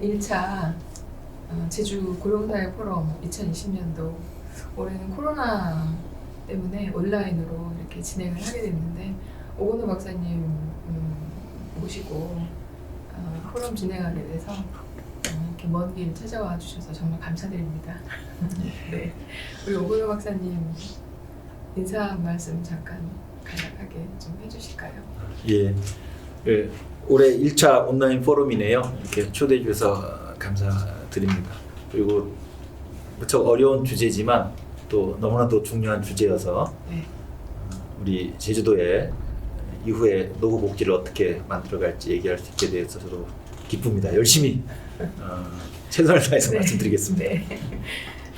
1차 제주 고령사회 포럼 2020년도 올해는 코로나 때문에 온라인으로 이렇게 진행을 하게 됐는데 오건호 박사님 모시고 포럼 진행하게 돼서 이렇게 먼 길 찾아와 주셔서 정말 감사드립니다. 네, 우리 오건호 박사님 인사 한 말씀 잠깐 간략하게 좀 해주실까요? 예, 예, 올해 1차 온라인 포럼이네요. 이렇게 초대해 주셔서 감사드립니다. 그리고 무척 어려운 주제지만 또 너무나도 중요한 주제여서 네. 우리 제주도에 이후에 노후 복지를 어떻게 만들어갈지 얘기할 수 있게 돼서 저도 기쁩니다. 열심히 최선을 다해서 네. 말씀드리겠습니다. 네.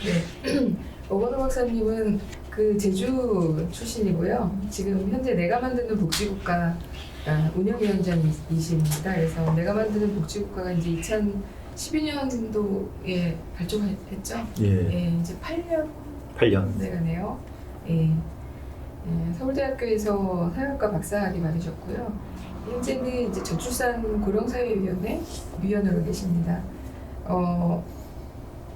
네. 오건호 박사님은 그 제주 출신이고요. 지금 현재 내가 만드는 복지국가 운영위원장이십니다. 그래서 내가 만드는 복지국가가 이제 2012년도에 발족했죠. 예, 예, 이제 8년 8년. 돼가네요. 예. 예, 서울대학교에서 사회학과 박사학위 받으셨고요. 현재는 이제 저출산 고령사회위원회 위원으로 계십니다.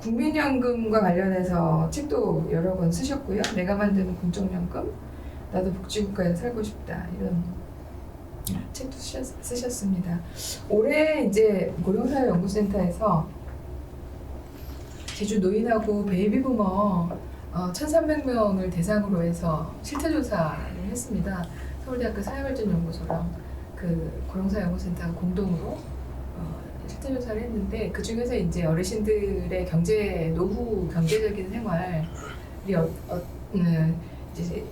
국민연금과 관련해서 책도 여러 권 쓰셨고요. 내가 만드는 공적연금, 나도 복지국가에 살고 싶다 이런 책도 쓰셨습니다. 올해 이제 고령사회연구센터에서 제주 노인하고 베이비부머 1,300명을 대상으로 해서 실태조사를 했습니다. 서울대학교 사회발전연구소랑 그 고령사회연구센터가 공동으로 실태조사를 했는데 그 중에서 이제 어르신들의 노후 경제적인 생활이 이제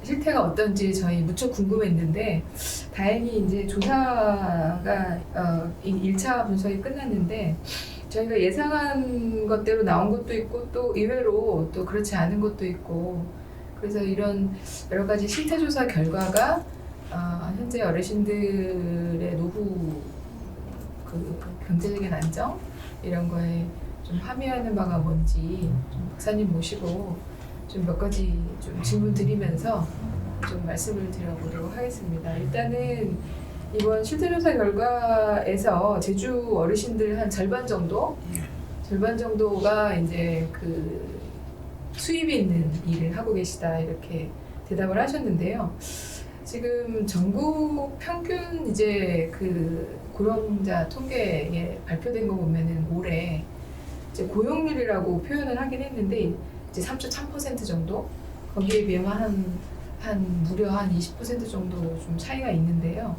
실태가 어떤지 저희 무척 궁금했는데 다행히 이제 조사가 1차 분석이 끝났는데 저희가 예상한 것대로 나온 것도 있고 또 의외로 또 그렇지 않은 것도 있고 그래서 이런 여러 가지 실태조사 결과가 현재 어르신들의 노후 그 경제적인 안정 이런 거에 좀 함의하는 바가 뭔지 좀 박사님 모시고 좀 몇 가지 좀 질문 드리면서 좀 말씀을 드려보도록 하겠습니다. 일단은 이번 실태조사 결과에서 제주 어르신들 한 절반 정도가 이제 그 수입이 있는 일을 하고 계시다 이렇게 대답을 하셨는데요. 지금 전국 평균 이제 그 고령자 통계에 발표된 거 보면은 올해 이제 고용률이라고 표현을 하긴 했는데 이제 3.3% 정도 거기에 비하면 한 무려 한 20% 정도 좀 차이가 있는데요.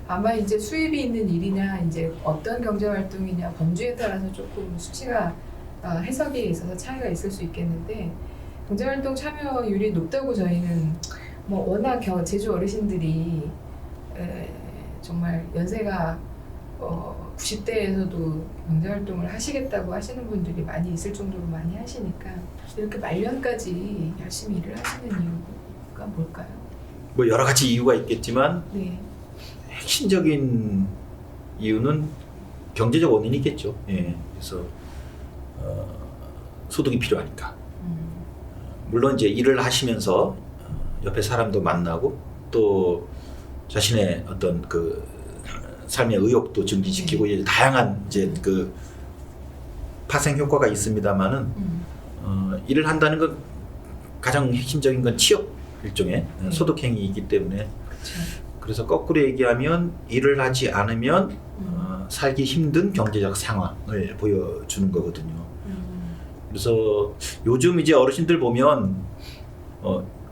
아마 이제 수입이 있는 일이냐 이제 어떤 경제 활동이냐 범주에 따라서 조금 수치가 해석에 있어서 차이가 있을 수 있겠는데 경제 활동 참여율이 높다고 저희는 뭐 워낙 제주 어르신들이 정말 연세가 90대에서도 경제활동을 하시겠다고 하시는 분들이 많이 있을 정도로 많이 하시니까 이렇게 말년까지 열심히 일을 하시는 이유가 뭘까요? 뭐 여러 가지 이유가 있겠지만 네. 핵심적인 이유는 경제적 원인이겠죠. 예. 그래서 소득이 필요하니까. 물론 이제 일을 하시면서 옆에 사람도 만나고 또 자신의 어떤 그 삶의 의욕도 증진시키고 이제 다양한 이제 그 파생 효과가 있습니다만은 일을 한다는 건 가장 핵심적인 건 취업 일종의 소득 행위이기 때문에 그쵸. 그래서 거꾸로 얘기하면 일을 하지 않으면 살기 힘든 경제적 상황을 보여주는 거거든요. 그래서 요즘 이제 어르신들 보면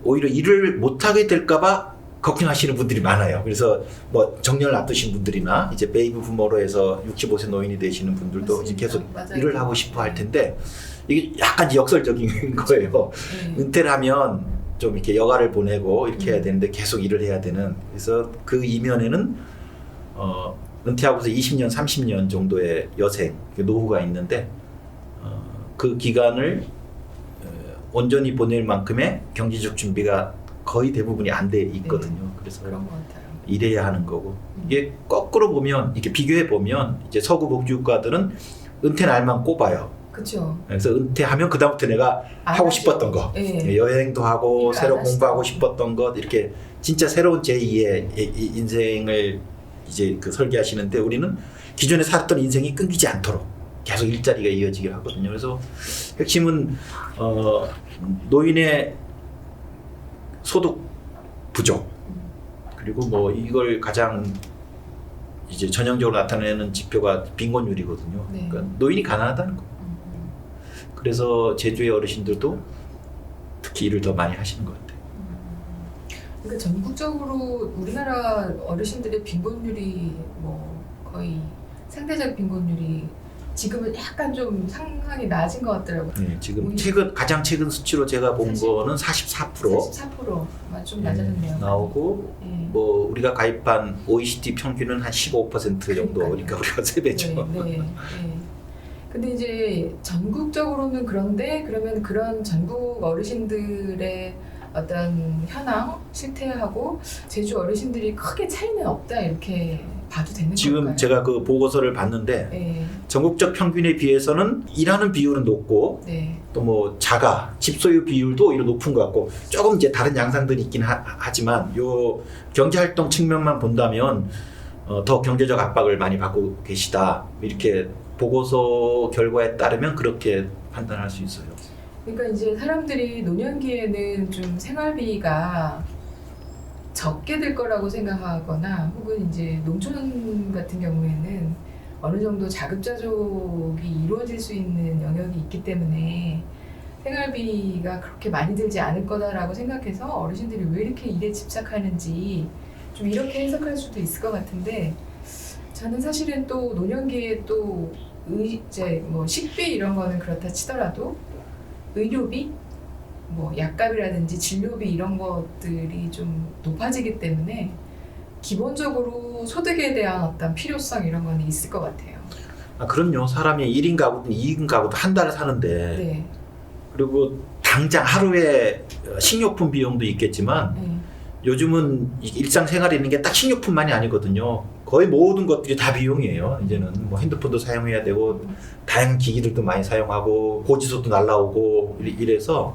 오히려 일을 못하게 될까봐 걱정하시는 분들이 많아요. 그래서 뭐 정년을 앞두신 분들이나 이제 베이비 부모로 해서 65세 노인이 되시는 분들도 맞습니다. 계속 맞아요. 일을 하고 싶어 할 텐데 이게 약간 역설적인 거예요. 은퇴를 하면 좀 이렇게 여가를 보내고 이렇게 해야 되는데 계속 일을 해야 되는. 그래서 그 이면에는 은퇴하고서 20년, 30년 정도의 여생, 노후가 있는데 그 기간을 온전히 보낼 만큼의 경제적 준비가 거의 대부분이 안 돼 있거든요. 그래서 그런 것 같아요. 일해야 하는 거고 이게 거꾸로 보면 이렇게 비교해 보면 이제 서구 복지국가들은 은퇴 날만 꼽아요. 그렇죠. 그래서 은퇴하면 그 다음부터 내가 하고 싶었던 거, 여행도 하고 새로 공부하고 싶었던 것 이렇게 진짜 새로운 제2의 인생을 이제 그 설계하시는데 우리는 기존에 살았던 인생이 끊기지 않도록 계속 일자리가 이어지게 하거든요. 그래서 핵심은 노인의 소득 부족, 그리고 뭐 이걸 가장 이제 전형적으로 나타내는 지표가 빈곤율이거든요. 네. 그러니까 노인이 가난하다는 거. 그래서 제주의 어르신들도 특히 일을 더 많이 하시는 것 같아요. 그러니까 전국적으로 우리나라 어르신들의 빈곤율이 뭐 거의 상대적 빈곤율이 지금은 약간 좀 상황이 낮은 것 같더라고요. 네, 지금 가장 최근 수치로 제가 본 거는 44%. 44%만 좀 낮아졌네요. 나오고 네. 뭐 우리가 가입한 OECD 평균은 한 15% 정도, 그러니까 우리가 3배죠. 네. 근데 이제 전국적으로는 그런데 그러면 그런 전국 어르신들의 어떤 현황, 실태하고 제주 어르신들이 크게 차이는 없다 이렇게 봐도 되는 지금 걸까요? 제가 그 보고서를 봤는데 네. 전국적 평균에 비해서는 일하는 비율은 높고 네. 또 뭐 자가, 집 소유 비율도 오히려 높은 것 같고 조금 이제 다른 양상들이 있긴 하지만 요 경제활동 측면만 본다면 더 경제적 압박을 많이 받고 계시다. 이렇게 보고서 결과에 따르면 그렇게 판단할 수 있어요. 그러니까 이제 사람들이 노년기에는 좀 생활비가 적게 들 거라고 생각하거나 혹은 이제 농촌 같은 경우에는 어느 정도 자급자족이 이루어질 수 있는 영역이 있기 때문에 생활비가 그렇게 많이 들지 않을 거다라고 생각해서 어르신들이 왜 이렇게 일에 집착하는지 좀 이렇게 해석할 수도 있을 것 같은데 저는 사실은 또 노년기에 또 이제 뭐 식비 이런 거는 그렇다 치더라도 의료비, 뭐 약값이라든지 진료비 이런 것들이 좀 높아지기 때문에 기본적으로 소득에 대한 어떤 필요성 이런 거는 있을 것 같아요. 아, 그럼요. 사람이 1인 가구든 2인 가구든 한 달을 사는데 네. 그리고 당장 하루에 식료품 비용도 있겠지만 네. 요즘은 일상생활에 있는 게 딱 식료품만이 아니거든요. 거의 모든 것들이 다 비용이에요. 이제는 뭐 핸드폰도 사용해야 되고 다양한 기기들도 많이 사용하고 보지서도 날라오고 이래서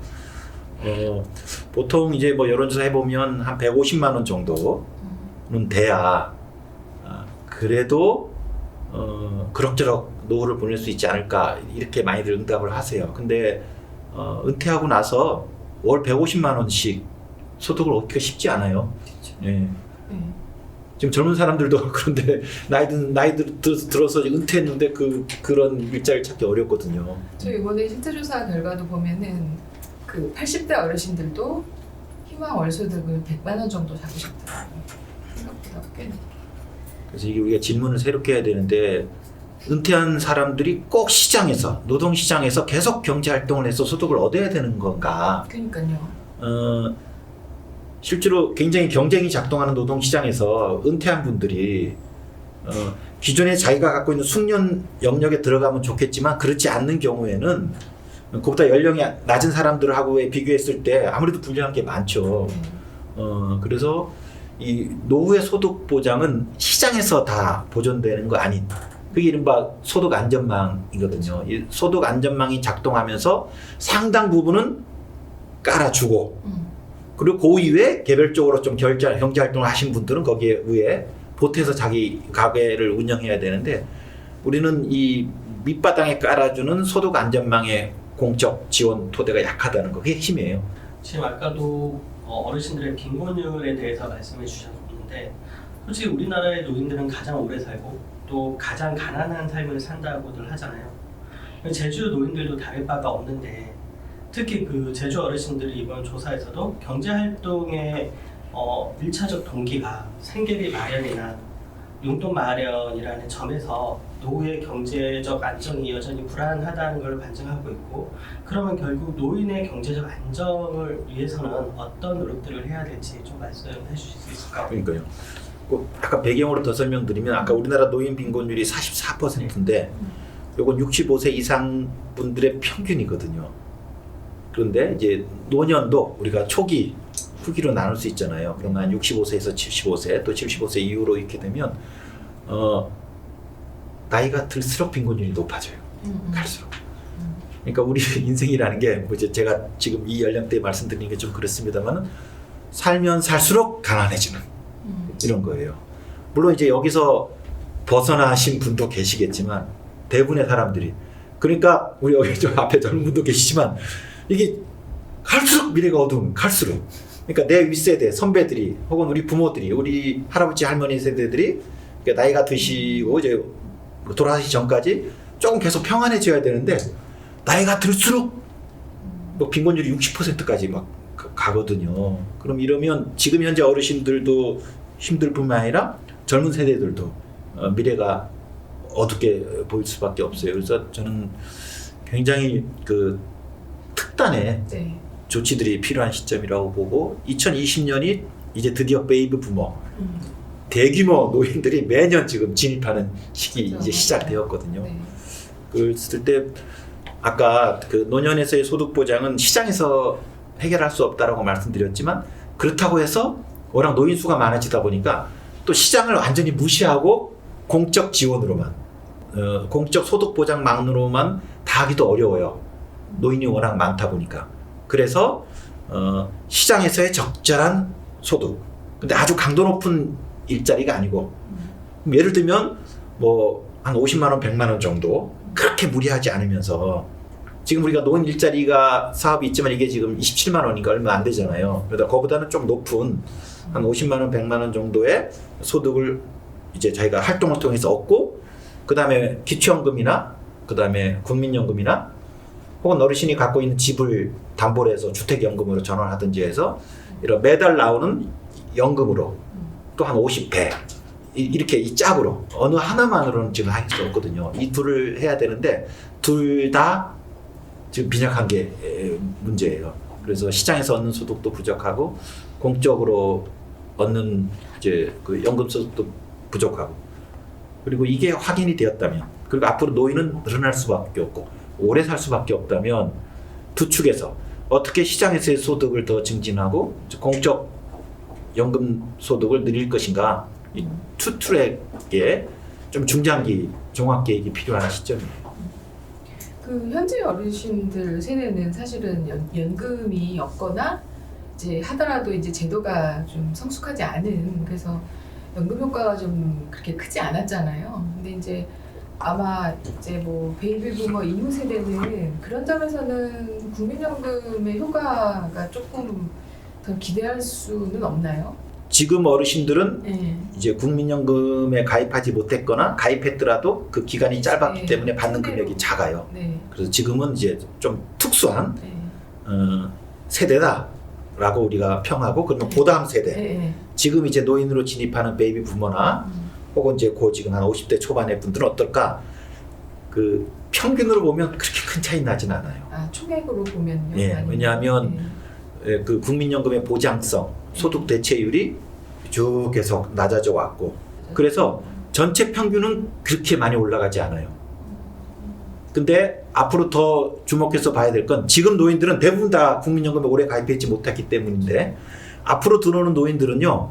보통 이제 뭐 여론조사 해보면 한 150만 원 정도는 돼야 그래도 그럭저럭 노후를 보낼 수 있지 않을까 이렇게 많이들 응답을 하세요. 근데 은퇴하고 나서 월 150만 원씩 소득을 얻기가 쉽지 않아요. 그렇죠. 예. 네. 지금 젊은 사람들도 그런데 나이 들어서 은퇴했는데 그런 일자리를 찾기 어렵거든요. 저 이번에 실태조사 결과도 보면은 그 80대 어르신들도 희망 월소득을 100만 원 정도 잡으셨더라고요. 생각보다 꽤. 그래서 이게 우리가 질문을 새롭게 해야 되는데 은퇴한 사람들이 꼭 시장에서 노동시장에서 계속 경제활동을 해서 소득을 얻어야 되는 건가? 그러니까요. 실제로 굉장히 경쟁이 작동하는 노동시장에서 은퇴한 분들이 기존에 자기가 갖고 있는 숙련 영역에 들어가면 좋겠지만 그렇지 않는 경우에는 그보다 연령이 낮은 사람들하고에 비교했을 때 아무래도 불리한 게 많죠. 그래서 이 노후의 소득 보장은 시장에서 다 보존되는 거 아닌 그게 이른바 소득 안전망이거든요. 이 소득 안전망이 작동하면서 상당 부분은 깔아주고 그리고 그 이후에 개별적으로 좀 경제활동을 하신 분들은 거기에 의해 보태서 자기 가게를 운영해야 되는데 우리는 이 밑바닥에 깔아주는 소득 안전망의 공적 지원 토대가 약하다는 거 그게 핵심이에요. 지금 아까도 어르신들의 빈곤율에 대해서 말씀해 주셨는데 솔직히 우리나라의 노인들은 가장 오래 살고 또 가장 가난한 삶을 산다고들 하잖아요. 제주 노인들도 다를 바가 없는데 특히 그 제주 어르신들이 이번 조사에서도 경제활동의 1차적 동기가 생계비 마련이나 용돈 마련이라는 점에서 노후의 경제적 안정이 여전히 불안하다는 걸 반증하고 있고 그러면 결국 노인의 경제적 안정을 위해서는 어떤 노력들을 해야 될지 좀 말씀해 주실 수 있을까요? 그러니까요. 약간 배경으로 더 설명드리면 아까 우리나라 노인 빈곤율이 44%인데 요건 65세 이상 분들의 평균이거든요. 그런데 이제 노년도 우리가 초기, 후기로 나눌 수 있잖아요. 그러면 65세에서 75세, 또 75세 이후로 이렇게 되면 나이가 들수록 빈곤율이 높아져요. 갈수록. 그러니까 우리 인생이라는 게 뭐 이제 제가 지금 이 연령대에 말씀드리는 게 좀 그렇습니다만은 살면 살수록 가난해지는 이런 거예요. 물론 이제 여기서 벗어나신 분도 계시겠지만 대부분의 사람들이, 그러니까 우리 여기 저 앞에 젊은 분도 계시지만 이게 갈수록 미래가 어두운, 갈수록. 그러니까 내 윗세대 선배들이 혹은 우리 부모들이, 우리 할아버지 할머니 세대들이 그러니까 나이가 드시고 이제 돌아가시기 전까지 조금 계속 평안해져야 되는데 나이가 들수록 뭐 빈곤율이 60%까지 막 가거든요. 그럼 이러면 지금 현재 어르신들도 힘들 뿐만 아니라 젊은 세대들도 미래가 어둡게 보일 수밖에 없어요. 그래서 저는 굉장히 그 특단의 네. 조치들이 필요한 시점이라고 보고, 2020년이 이제 드디어 베이비 부머 대규모 노인들이 매년 지금 진입하는 시기 그렇죠. 이제 시작되었거든요. 네. 그랬을 때 아까 그 노년에서의 소득 보장은 시장에서 해결할 수 없다라고 말씀드렸지만, 그렇다고 해서 워낙 노인 수가 많아지다 보니까 또 시장을 완전히 무시하고 공적 지원으로만, 공적 소득 보장망으로만 다 하기도 어려워요. 노인이 워낙 많다 보니까. 그래서 시장에서의 적절한 소득, 근데 아주 강도 높은 일자리가 아니고, 예를 들면 뭐 한 50만 원, 100만 원 정도, 그렇게 무리하지 않으면서, 지금 우리가 노인 일자리가 사업이 있지만 이게 지금 27만 원인가 얼마 안 되잖아요. 그러다 그거보다는 좀 높은 한 50만 원, 100만 원 정도의 소득을 이제 자기가 활동을 통해서 얻고, 그 다음에 기초연금이나 그 다음에 국민연금이나 혹은 어르신이 갖고 있는 집을 담보로 해서 주택연금으로 전환하든지 해서 이런 매달 나오는 연금으로 또 한 50배 이렇게 이 짝으로 어느 하나만으로는 지금 할 수 없거든요. 이 둘을 해야 되는데 둘 다 지금 빈약한 게 문제예요. 그래서 시장에서 얻는 소득도 부족하고 공적으로 얻는 이제 그 연금 소득도 부족하고, 그리고 이게 확인이 되었다면, 그리고 앞으로 노인은 늘어날 수밖에 없고 오래 살 수밖에 없다면 두 축에서 어떻게 시장에서의 소득을 더 증진하고 공적 연금 소득을 늘릴 것인가, 이 투 트랙에 좀 중장기 종합 계획이 필요한 시점이에요. 그 현재 어르신들 세대는 사실은 연금이 없거나 이제 하더라도 이제 제도가 좀 성숙하지 않은, 그래서 연금 효과가 좀 그렇게 크지 않았잖아요. 근데 이제 아마 이제 뭐 베이비 부머 이후 세대는 그런 점에서는 국민연금의 효과가 조금 더 기대할 수는 없나요? 지금 어르신들은 네. 이제 국민연금에 가입하지 못했거나 가입했더라도 그 기간이 짧았기 네. 때문에 받는 그대로. 금액이 작아요. 네. 그래서 지금은 이제 좀 특수한 네. 세대다라고 우리가 평하고, 그러면 고다음 세대, 네. 지금 이제 노인으로 진입하는 베이비 부머나 혹은 이제 고 지금 한 50대 초반의 분들은 어떨까? 그 평균으로 보면 그렇게 큰 차이 나진 않아요. 아, 총액으로 보면요. 예, 아니면- 왜냐하면 네. 그 국민연금의 보장성, 소득 대체율이 쭉 계속 낮아져 왔고, 그래서 전체 평균은 그렇게 많이 올라가지 않아요. 근데 앞으로 더 주목해서 봐야 될 건, 지금 노인들은 대부분 다 국민연금에 오래 가입했지 못했기 때문인데, 앞으로 들어오는 노인들은요,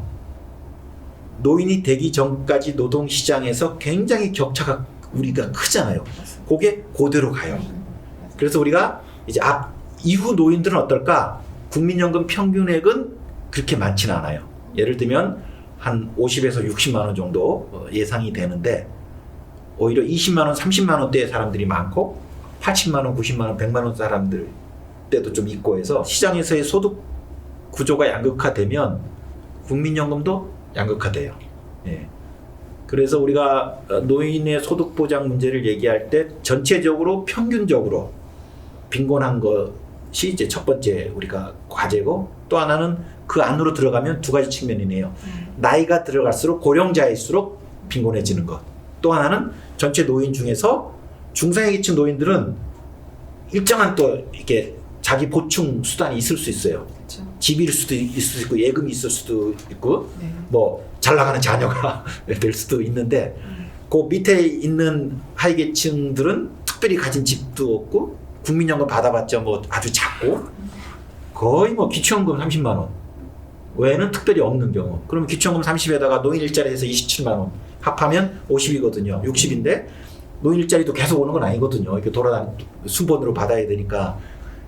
노인이 되기 전까지 노동시장에서 굉장히 격차가 우리가 크잖아요. 그게 그대로 가요. 그래서 우리가 이제 이후 노인들은 어떨까? 국민연금 평균액은 그렇게 많지는 않아요. 예를 들면 한 50에서 60만 원 정도 예상이 되는데, 오히려 20만 원, 30만 원대의 사람들이 많고 80만 원, 90만 원, 100만 원 사람들 때도 좀 있고 해서, 시장에서의 소득 구조가 양극화되면 국민연금도 양극화돼요. 예. 그래서 우리가 노인의 소득 보장 문제를 얘기할 때 전체적으로 평균적으로 빈곤한 것이 이제 첫 번째 우리가 과제고, 또 하나는 그 안으로 들어가면 두 가지 측면이네요. 나이가 들어갈수록 고령자일수록 빈곤해지는 것. 또 하나는 전체 노인 중에서 중상위계층 노인들은 일정한 또 이렇게 자기 보충 수단이 있을 수 있어요. 그렇죠. 집일 수도 있을 수 있고 예금이 있을 수도 있고 네. 뭐 잘 나가는 자녀가 될 수도 있는데, 그 밑에 있는 하위계층들은 특별히 가진 집도 없고 국민연금 받아봤자 뭐 아주 작고 거의 뭐 기초연금 30만 원 외에는 특별히 없는 경우, 그러면 기초연금 30에다가 노인 일자리에서 27만 원 합하면 50이거든요. 60인데 노인 일자리도 계속 오는 건 아니거든요. 이렇게 순번으로 받아야 되니까.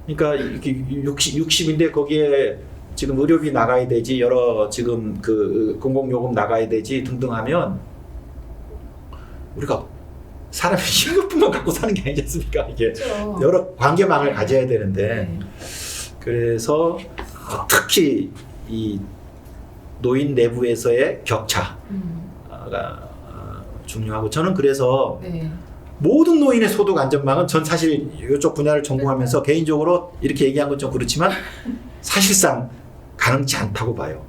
그러니까 이렇게 60인데 거기에 지금 의료비 나가야 되지, 여러 지금 그 공공요금 나가야 되지 등등 하면 우리가 사람이 식료품만 갖고 사는 게 아니지 않습니까? 이게 그렇죠. 여러 관계망을 가져야 되는데 네. 그래서 특히 이 노인 내부에서의 격차가 중요하고 저는 그래서 네. 모든 노인의 소득 안전망은 전 사실 이쪽 분야를 전공하면서 개인적으로 이렇게 얘기한 건 좀 그렇지만 사실상 가능치 않다고 봐요.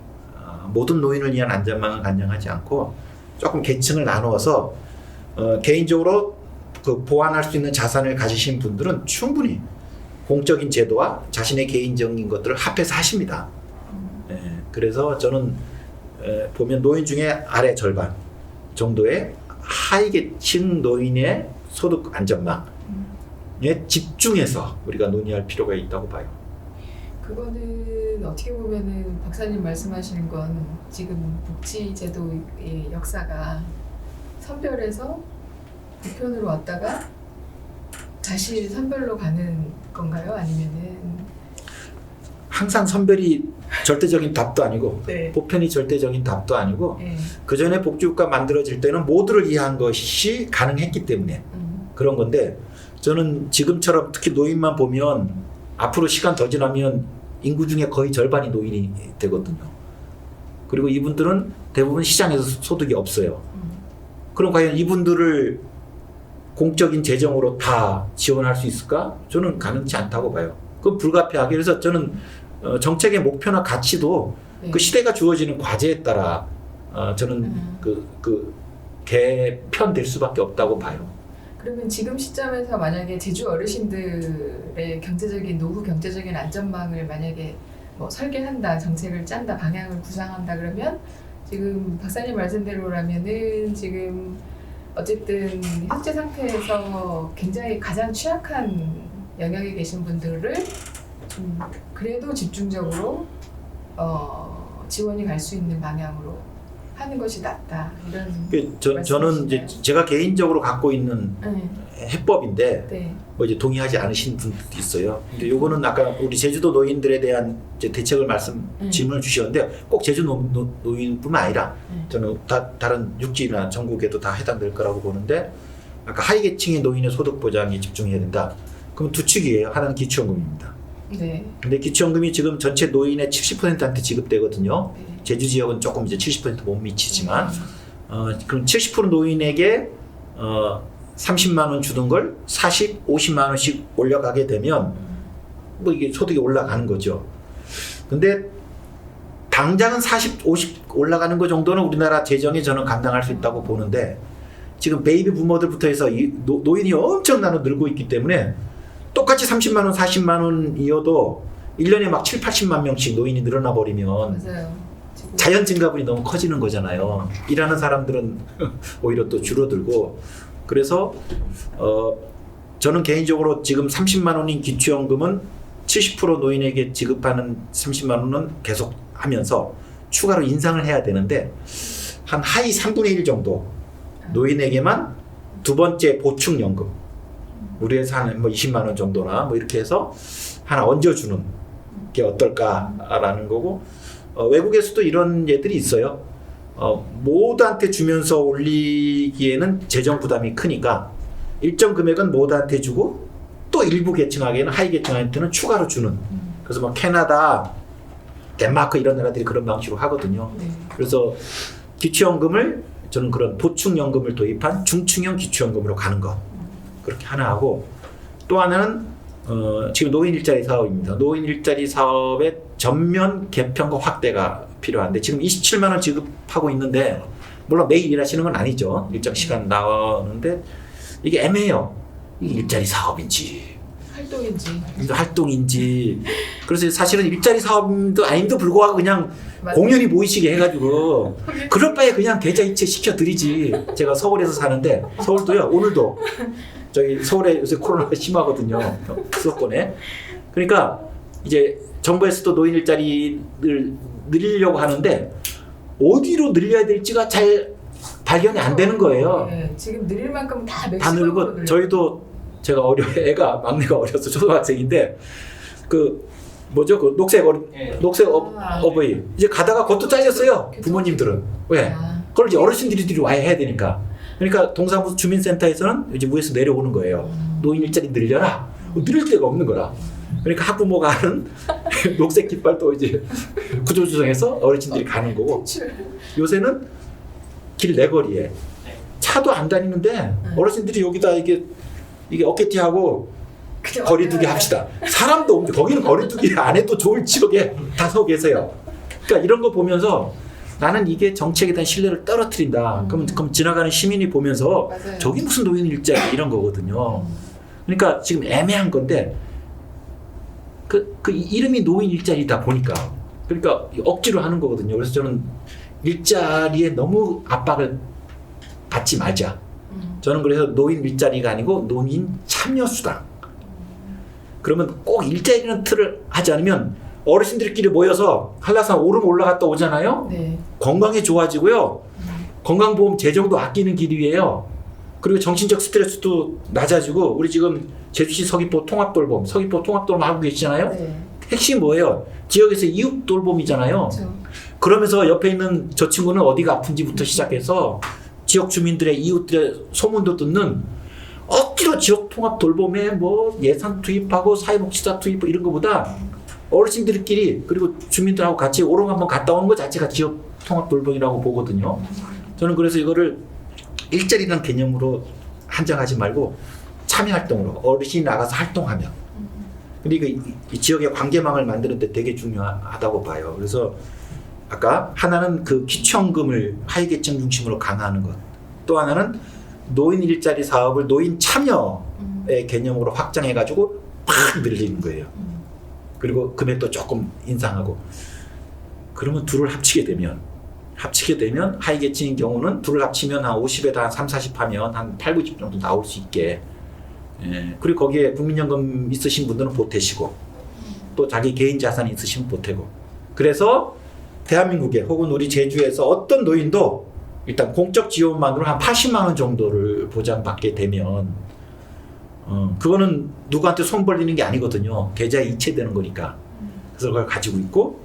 모든 노인을 위한 안전망은 간장하지 않고 조금 계층을 나누어서 개인적으로 그 보완할 수 있는 자산을 가지신 분들은 충분히 공적인 제도와 자신의 개인적인 것들을 합해서 하십니다. 그래서 저는 보면 노인 중에 아래 절반 정도의 하위계층 노인의 소득 안전망에 집중해서 우리가 논의할 필요가 있다고 봐요. 그거는 어떻게 보면은 박사님 말씀하시는 건 지금 복지제도의 역사가 선별해서 보편으로 왔다가 다시 선별로 가는 건가요? 아니면은 항상 선별이 절대적인 답도 아니고 네. 보편이 절대적인 답도 아니고 네. 그 전에 복지국가 만들어질 때는 모두를 위한 것이 가능했기 때문에 그런 건데 저는 지금처럼 특히 노인만 보면 앞으로 시간 더 지나면 인구 중에 거의 절반이 노인이 되거든요. 그리고 이분들은 대부분 시장에서 소득이 없어요. 그럼 과연 이분들을 공적인 재정으로 다 지원할 수 있을까? 저는 가능치 않다고 봐요. 그건 불가피하게. 그래서 저는 정책의 목표나 가치도 네. 그 시대가 주어지는 과제에 따라 저는 개편될 수밖에 없다고 봐요. 그러면 지금 시점에서 만약에 제주 어르신들의 경제적인 노후 경제적인 안전망을 만약에 뭐 설계한다, 정책을 짠다, 방향을 구상한다 그러면 지금 박사님 말씀대로라면은 지금 어쨌든 현재 상태에서 굉장히 가장 취약한 영역에 계신 분들을 좀 그래도 집중적으로 지원이 갈 수 있는 방향으로 하는 것이 낫다 이런 저는 이제 제가 개인적으로 갖고 있는 네. 해법인데 네. 뭐 이제 동의하지 않으신 분들도 있어요. 근데 요거는 아까 우리 제주도 노인들에 대한 이제 대책을 질문을 주셨는데 꼭 제주 노인뿐만 아니라 저는 다른 육지나 전국에도 다 해당될 거라고 보는데 아까 하위계층의 노인의 소득 보장에 집중해야 된다. 그럼 두 축이에요. 하나는 기초연금입니다. 네. 근데 기초연금이 지금 전체 노인의 70%한테 지급되거든요. 네. 제주 지역은 조금 이제 70% 못 미치지만 그럼 70% 노인에게 30만 원 주던 걸 50만 원씩 올려가게 되면 뭐 이게 소득이 올라가는 거죠. 근데 당장은 50 올라가는 거 정도는 우리나라 재정에 저는 감당할 수 있다고 보는데 지금 베이비 부모들부터 해서 노인이 엄청나게 늘고 있기 때문에 똑같이 30만 원, 40만 원이어도 1년에 막 7, 80만 명씩 노인이 늘어나 버리면 맞아요. 지금 자연 증가분이 너무 커지는 거잖아요. 일하는 사람들은 오히려 또 줄어들고 그래서 저는 개인적으로 지금 30만 원인 기초연금은 70% 노인에게 지급하는 30만 원은 계속 하면서 추가로 인상을 해야 되는데 한 하위 3분의 1 정도 노인에게만 두 번째 보충연금 우리 회사 한 뭐 20만 원 정도나 뭐 이렇게 해서 하나 얹어주는 게 어떨까라는 거고 외국에서도 이런 예들이 있어요. 모두한테 주면서 올리기에는 재정 부담이 크니까 일정 금액은 모두한테 주고 또 일부 계층에게는 하위 계층한테는 추가로 주는. 그래서 뭐 캐나다, 덴마크 이런 나라들이 그런 방식으로 하거든요. 네. 그래서 기초연금을 저는 그런 보충연금을 도입한 중증형 기초연금으로 가는 거 그렇게 하나 하고 또 하나는 지금 노인 일자리 사업입니다. 노인 일자리 사업의 전면 개편과 확대가 필요한데 지금 27만 원 지급하고 있는데 물론 매일 일하시는 건 아니죠. 일정 시간 나오는데 이게 애매해요. 이게 일자리 사업인지 활동인지 그래서 사실은 일자리 사업도 아닌데도 불구하고 그냥 맞아요. 공연히 모이시게 해가지고 그럴 바에 그냥 계좌 이체 시켜드리지. 제가 서울에서 사는데 서울도요 오늘도 저희 서울에 요새 코로나가 심하거든요. 수도권에. 그러니까 이제 정부에서도 노인 일자리를 늘리려고 하는데 어디로 늘려야 될지가 잘 발견이 안 되는 거예요. 네, 지금 늘릴 만큼 다 늘고 저희도 제가 애가 막내가 어려서 초등학생인데 그 뭐죠 그 녹색 어버이 이제 가다가 그것도 잘렸어요. 부모님들은 왜? 그걸 이제 어르신들이 와야 해야 되니까. 그러니까 동사무 주민센터에서는 이제 위에서 내려오는 거예요. 노인 일자리 늘려라. 늘릴 데가 없는 거라. 그러니까 학부모가 하는 녹색 깃발도 이제 구조조정해서 어르신들이 가는 거고, 요새는 길 내거리에 차도 안 다니는데 어르신들이 여기다 이게 어깨띠하고 거리두기 합시다. 사람도 없는데 거기는 거리두기 안 해도 좋을 지역에 다 서 계세요. 그러니까 이런 거 보면서 나는 이게 정책에 대한 신뢰를 떨어뜨린다. 그럼 지나가는 시민이 보면서 맞아요. 저기 무슨 노인 일자리 이런 거거든요. 그러니까 지금 애매한 건데 그 이름이 노인 일자리다 보니까 그러니까 억지로 하는 거거든요. 그래서 저는 일자리에 너무 압박을 받지 말자. 저는 그래서 노인 일자리가 아니고 노인 참여 수당. 그러면 꼭 일자리라는 틀을 하지 않으면 어르신들끼리 모여서 한라산 오름 올라갔다 오잖아요. 네. 건강이 좋아지고요. 건강보험 재정도 아끼는 길이에요. 그리고 정신적 스트레스도 낮아지고 우리 지금 제주시 서귀포 통합돌봄 하고 계시잖아요. 네. 핵심이 뭐예요? 지역에서 이웃 돌봄이잖아요. 그렇죠. 그러면서 옆에 있는 저 친구는 어디가 아픈지부터 시작해서 지역 주민들의 이웃들의 소문도 듣는 억지로 지역 통합 돌봄에 뭐 예산 투입하고 사회복지사 투입 이런 거보다 어르신들끼리 그리고 주민들하고 같이 오름 한번 갔다 오는 것 자체가 지역 통합 돌봄이라고 보거든요. 저는 그래서 이거를 일자리라는 개념으로 한정하지 말고 참여 활동으로 어르신이 나가서 활동하면 그리고 이 지역의 관계망을 만드는 데 되게 중요하다고 봐요. 그래서 아까 하나는 그 기초연금을 하위계층 중심으로 강화하는 것, 또 하나는 노인 일자리 사업을 노인 참여의 개념으로 확장해가지고 팍 늘리는 거예요. 그리고 금액도 조금 인상하고. 그러면 둘을 합치게 되면 하위계층인 경우는 둘을 합치면 한 50에다 한 3, 40 하면 한 8, 90 정도 나올 수 있게. 예. 그리고 거기에 국민연금 있으신 분들은 보태시고 또 자기 개인 자산이 있으시면 보태고. 그래서 대한민국에 혹은 우리 제주에서 어떤 노인도 일단 공적 지원만으로 한 80만 원 정도를 보장받게 되면 그거는 누구한테 손 벌리는 게 아니거든요. 계좌에 이체되는 거니까. 그래서 그걸 가지고 있고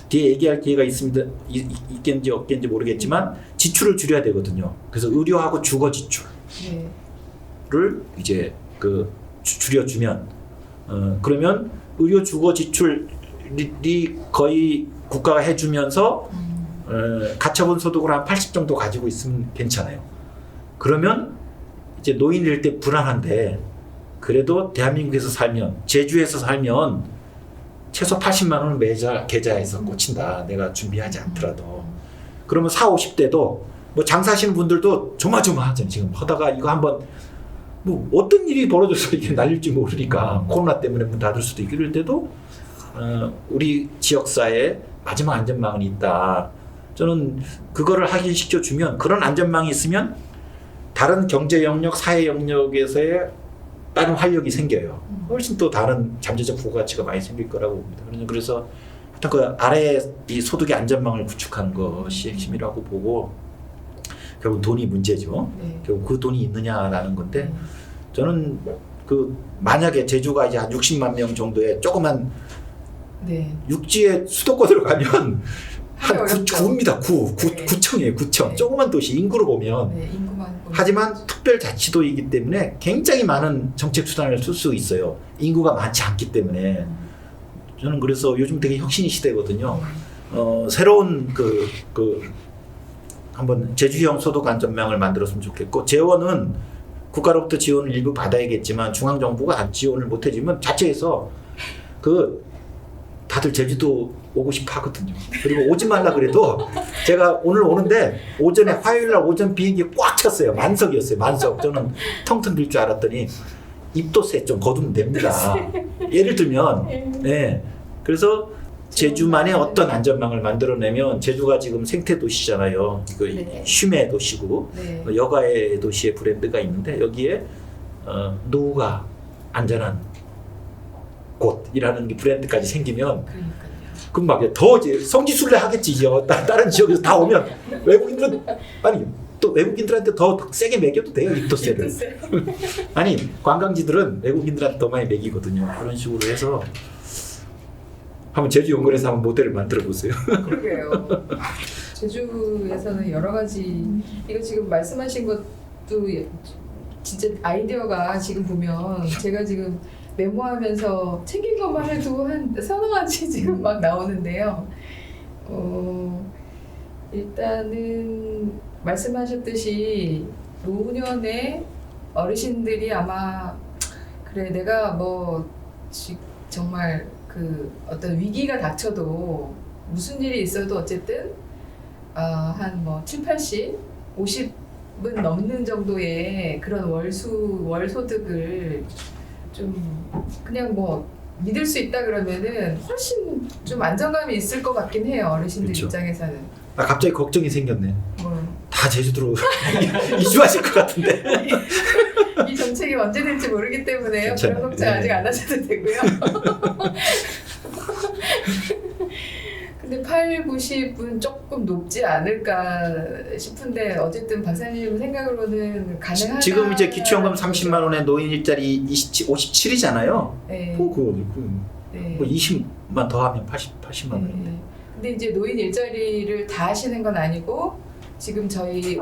뒤에 얘기할 기회가 있겠는지 없겠는지 모르겠지만 지출을 줄여야 되거든요. 그래서 의료하고 주거 지출을 이제 줄여주면 그러면 의료 주거 지출이 거의 국가가 해주면서 가처분 소득을 한 80 정도 가지고 있으면 괜찮아요. 그러면 이제 노인일 때 불안한데 그래도 대한민국에서 살면 제주에서 살면 최소 80만 원은 매달 계좌에서 꽂힌다. 내가 준비하지 않더라도. 그러면 40, 50대도 뭐 장사하시는 분들도 조마조마하잖아요. 지금 하다가 이거 한번 뭐 어떤 일이 벌어져서 이게 날릴지 모르니까 코로나 때문에 문 닫을 수도 있고 이럴 때도 우리 지역사회에 마지막 안전망은 있다. 저는 그거를 확인시켜주면 그런 안전망이 있으면 다른 경제 영역, 사회 영역에서의 다른 활력이 생겨요. 훨씬 또 다른 잠재적 부가가치가 많이 생길 거라고 봅니다. 그래서 하여튼 그 아래에 이 소득의 안전망을 구축하는 것이 핵심이라고 보고 결국 돈이 문제죠. 네. 결국 그 돈이 있느냐라는 건데 저는 그 만약에 제주가 이제 한 60만 명 정도의 조그만 육지의 수도권으로 가면 한 구입니다. 구청이에요. 구청. 조그만 도시 인구로 보면. 하지만 특별자치도이기 때문에 굉장히 많은 정책 수단을 쓸 수 있어요. 인구가 많지 않기 때문에. 저는 그래서 요즘 되게 혁신의 시대거든요. 새로운 한번 제주형 소득 안전망을 만들었으면 좋겠고 재원은 국가로부터 지원을 일부 받아야겠지만 중앙정부가 지원을 못 해주면 자체에서 다들 제주도 오고 싶어 하거든요. 그리고 오지 말라 그래도 제가 오늘 오는데 오전에 화요일날 오전 비행기 꽉 찼어요. 만석이었어요. 만석. 저는 텅텅 빌 줄 알았더니 입도세 좀 거두면 됩니다. 예를 들면 그래서 제주만의 어떤 안전망을 만들어내면 제주가 지금 생태 도시잖아요. 쉼의 도시고 여가의 도시의 브랜드가 있는데 여기에 노후가 안전한 곳이라는 게 브랜드까지 생기면 그럼 막 더 이제 성지순례 하겠지. 다른 지역에서 다 오면 외국인들은 또 외국인들한테 더 세게 매겨도 돼요. 입도세를. 아니 관광지들은 외국인들한테 더 많이 매기거든요. 그런 식으로 해서 한번 제주 연구원에서 한번 모델을 만들어 보세요. 그러게요. 제주에서는 여러 가지 이거 지금 말씀하신 것 또 진짜 아이디어가 지금 보면 제가 지금 메모하면서 챙긴 것만 해도 한 서너 가지 지금 막 나오는데요. 일단은 말씀하셨듯이 노년에 어르신들이 아마 그래 내가 뭐 정말 그 어떤 위기가 닥쳐도 무슨 일이 있어도 어쨌든 한 뭐 7, 80, 50은 넘는 정도의 그런 월 소득을 좀 그냥 뭐 믿을 수 있다 그러면은 훨씬 좀 안정감이 있을 것 같긴 해요. 어르신들 그쵸. 입장에서는. 갑자기 걱정이 생겼네. 뭐. 다 제주도로 이주하실 것 같은데. 이 정책이 언제 될지 모르기 때문에요. 괜찮아요. 그런 걱정 아직 안 하셔도 되고요. 근데 8, 90은 조금 높지 않을까 싶은데 어쨌든 박사님 생각으로는 가능하다. 지금 이제 기초연금 30만 원에 노인 일자리 57이잖아요. 네. 뭐 20만 더 하면 80만 원인데. 네. 근데 이제 노인 일자리를 다 하시는 건 아니고 지금 저희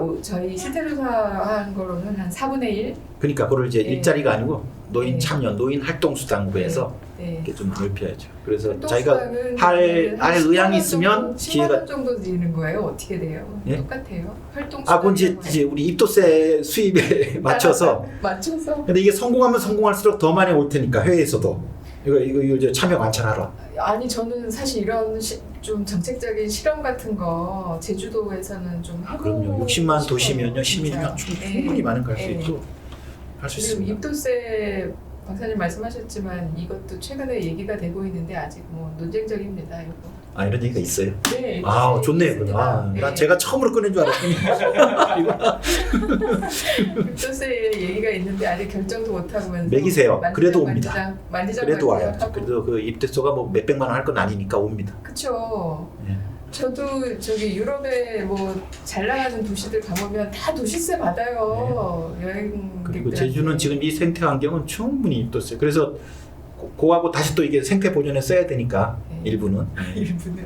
실태조사한 거로는 한 4분의 1? 그러니까 그걸 이제 네. 일자리가 아니고 노인 네. 참여, 노인 활동수당으로 해서 네. 이렇게 좀 넓혀야죠. 그래서 활동수당은 할 의향이 있으면 10만 원 기회가 정도 드리는 거예요? 어떻게 돼요? 예? 똑같아요? 활동수당 그건 이제 우리 입도세 수입에 맞춰서. 맞춰서 근데 이게 성공하면 성공할수록 더 많이 올 테니까 해외에서도 이거 이제 참여 관찰하러. 아니 저는 사실 이런 좀 정책적인 실험 같은 거 제주도에서는 좀 해보고 그럼요. 60만 싶어요, 도시면요, 진짜. 시민이면 충분히 많은 거 할 수 네. 있고 할 수 지금 있습니다. 입도세 박사님 말씀하셨지만 이것도 최근에 얘기가 되고 있는데 아직 뭐 논쟁적입니다. 이거. 이런 얘기가 있어요. 네. 좋네요. 있습니다. 난 제가 처음으로 꺼낸 줄 알았더니. 입도세 얘기가 있는데 아직 결정도 못 하고면서 매기세요. 그래도 옵니다. 만지작 그래도 와요. 하고. 그래도 그 입대소가 뭐 몇백만 원 할 건 아니니까 옵니다. 그쵸. 예. 저도 저기 유럽에 뭐 잘 나가는 도시들 가보면 다 도시세 받아요. 여행. 그리고 제주는 지금 이 생태 환경은 충분히 입도세. 그래서 그거하고 다시 또 이게 생태 보존에 써야 되니까 네. 일부는. 일부는.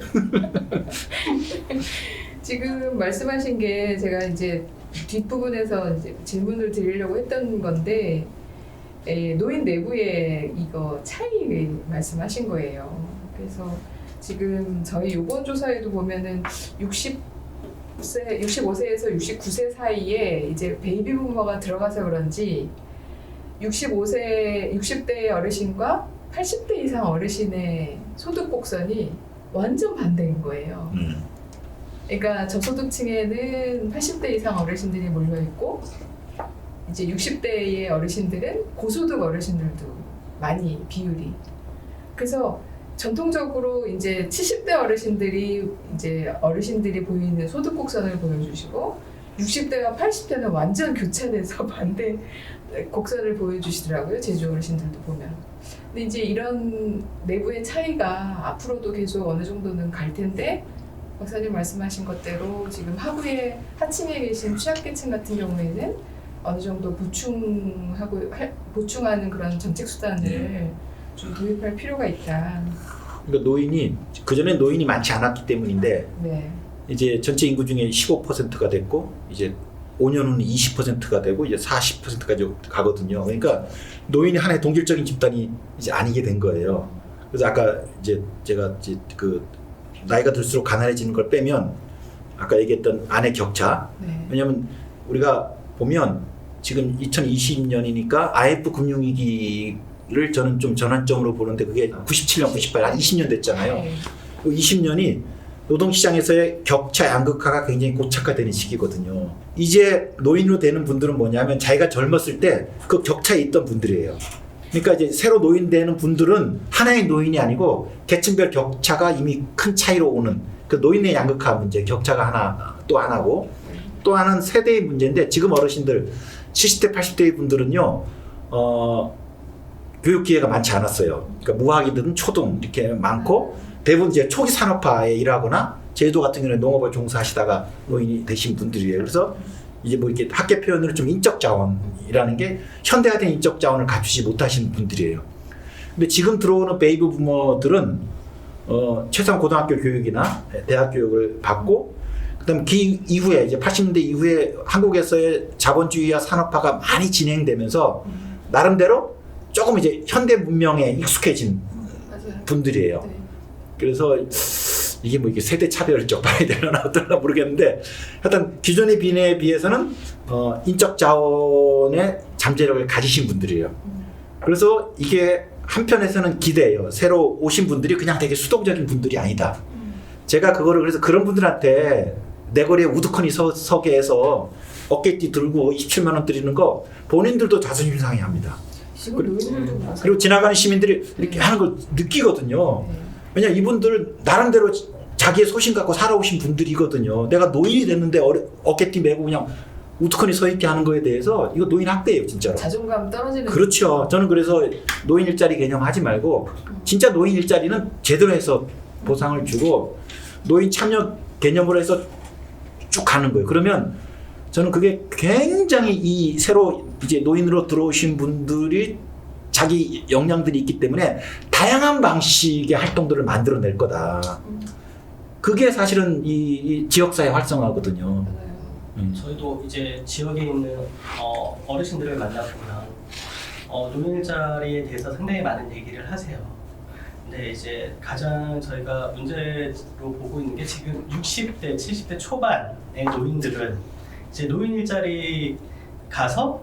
지금 말씀하신 게 제가 이제 뒷부분에서 이제 질문을 드리려고 했던 건데 노인 내부의 이거 차이 말씀하신 거예요. 그래서 지금 저희 요번 조사에도 보면은 65세에서 69세 사이에 이제 베이비 부머가 들어가서 그런지 60대 어르신과 80대 이상 어르신의 소득 곡선이 완전 반대인 거예요. 그러니까 저소득층에는 80대 이상 어르신들이 몰려 있고 이제 60대의 어르신들은 고소득 어르신들도 많이 비율이. 그래서 전통적으로 이제 70대 어르신들이 보이는 소득 곡선을 보여주시고 60대와 80대는 완전 교차돼서 반대 곡선을 보여주시더라고요. 제주 어르신들도 보면. 근데 이제 이런 내부의 차이가 앞으로도 계속 어느 정도는 갈 텐데 박사님 말씀하신 것대로 지금 하층에 계신 취약계층 같은 경우에는 어느 정도 보충하는 그런 정책 수단을 좀 도입할 필요가 있다. 그러니까 노인이 그전에 노인이 많지 않았기 때문인데 네. 이제 전체 인구 중에 15%가 됐고 이제 5년 후는 20%가 되고 이제 40%까지 가거든요. 그러니까 노인이 하나의 동질적인 집단이 이제 아니게 된 거예요. 그래서 아까 이제 제가 이제 그 나이가 들수록 가난해지는 걸 빼면 아까 얘기했던 아내 격차. 네. 왜냐하면 우리가 보면 지금 2020년이니까 IF 금융위기를 저는 좀 전환점으로 보는데 그게 97년, 98년, 한 20년 됐잖아요. 네. 그 20년이 노동시장에서의 격차 양극화가 굉장히 고착화되는 시기거든요. 이제 노인으로 되는 분들은 뭐냐면 자기가 젊었을 때 그 격차에 있던 분들이에요. 그러니까 이제 새로 노인 되는 분들은 하나의 노인이 아니고 계층별 격차가 이미 큰 차이로 오는 그 노인의 양극화 문제, 격차가 또 하나고 또 하나는 세대의 문제인데 지금 어르신들 70대, 80대의 분들은요, 교육 기회가 많지 않았어요. 그러니까 무학이든 초등 이렇게 많고 대부분 이제 초기 산업화에 일하거나 제주도 같은 경우는 농업을 종사하시다가 노인이 되신 분들이에요. 그래서 이제 뭐 이렇게 학계 표현으로 좀 인적 자원이라는 게 현대화된 인적 자원을 갖추지 못하신 분들이에요. 근데 지금 들어오는 베이비 부머들은 최소한 고등학교 교육이나 대학 교육을 받고 그다음 그 이후에 이제 80년대 이후에 한국에서의 자본주의와 산업화가 많이 진행되면서 나름대로 조금 이제 현대 문명에 익숙해진 맞아요. 분들이에요. 네. 그래서 이게 뭐 이게 세대 차별적 봐야 되려나 어떨나 모르겠는데 하여튼 기존의 비례에 비해서는 인적 자원의 잠재력을 가지신 분들이에요. 그래서 이게 한편에서는 기대예요. 새로 오신 분들이 그냥 되게 수동적인 분들이 아니다. 제가 그거를 그래서 그런 분들한테 내 거리에 우두커니 서게 해서 어깨띠 들고 27만 원 드리는 거 본인들도 자존심 상해합니다. 지금 노인들도 마찬가지. 그리고 지나가는 시민들이 이렇게 하는 걸 느끼거든요. 네. 왜냐 이분들 나름대로 자기의 소신 갖고 살아오신 분들이거든요. 내가 노인이 됐는데 어깨띠 메고 그냥 우두커니 서 있게 하는 거에 대해서 이거 노인 학대예요, 진짜로. 자존감 떨어지는. 그렇죠. 저는 그래서 노인 일자리 개념 하지 말고 진짜 노인 일자리는 제대로 해서 보상을 주고 노인 참여 개념으로 해서 쭉 가는 거예요. 그러면 저는 그게 굉장히 이 새로 이제 노인으로 들어오신 분들이 자기 역량들이 있기 때문에 다양한 방식의 활동들을 만들어낼 거다. 그게 사실은 이 지역사회 활성화거든요. 맞아요. 저희도 이제 지역에 있는 어르신들을 만나보면 노인 일자리에 대해서 상당히 많은 얘기를 하세요. 근데 이제 가장 저희가 문제로 보고 있는 게 지금 60대, 70대 초반의 노인들은 이제 노인 일자리 가서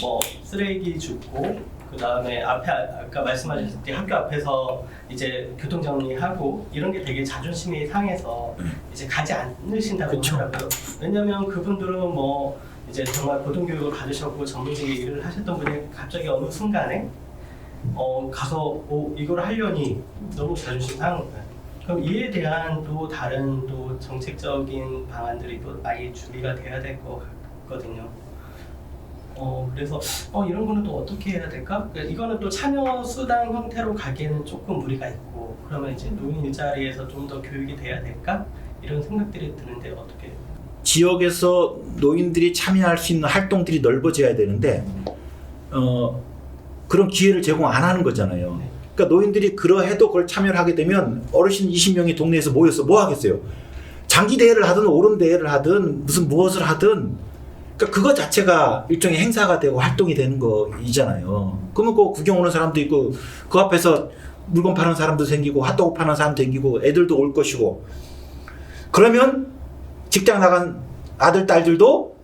뭐 쓰레기 줍고 그 다음에 앞에 아까 말씀하셨듯이 학교 앞에서 이제 교통 정리하고 이런 게 되게 자존심이 상해서 이제 가지 않으신다고 그쵸. 하더라고요. 왜냐면 그분들은 뭐 이제 정말 고등교육을 받으셨고 전문직에 일을 하셨던 분이 갑자기 어느 순간에 가서 이걸 하려니 너무 자존심 상한 거예요. 그럼 이에 대한 또 다른 또 정책적인 방안들이 또 많이 준비가 돼야 될 것 같거든요. 그래서 이런 거는 또 어떻게 해야 될까? 그러니까 이거는 또 참여 수당 형태로 가기에는 조금 무리가 있고 그러면 이제 노인 일자리에서 좀 더 교육이 돼야 될까? 이런 생각들이 드는데 어떻게? 지역에서 노인들이 참여할 수 있는 활동들이 넓어져야 되는데 그런 기회를 제공 안 하는 거잖아요. 네. 그러니까 노인들이 그러해도 그걸 참여를 하게 되면 어르신 20명이 동네에서 모여서 뭐 하겠어요? 장기 대회를 하든 오름 대회를 하든 무슨 무엇을 하든 그러니까 그거 자체가 일종의 행사가 되고 활동이 되는 거이잖아요. 그러면 그 구경 오는 사람도 있고 그 앞에서 물건 파는 사람도 생기고 핫도그 파는 사람도 생기고 애들도 올 것이고 그러면 직장 나간 아들 딸들도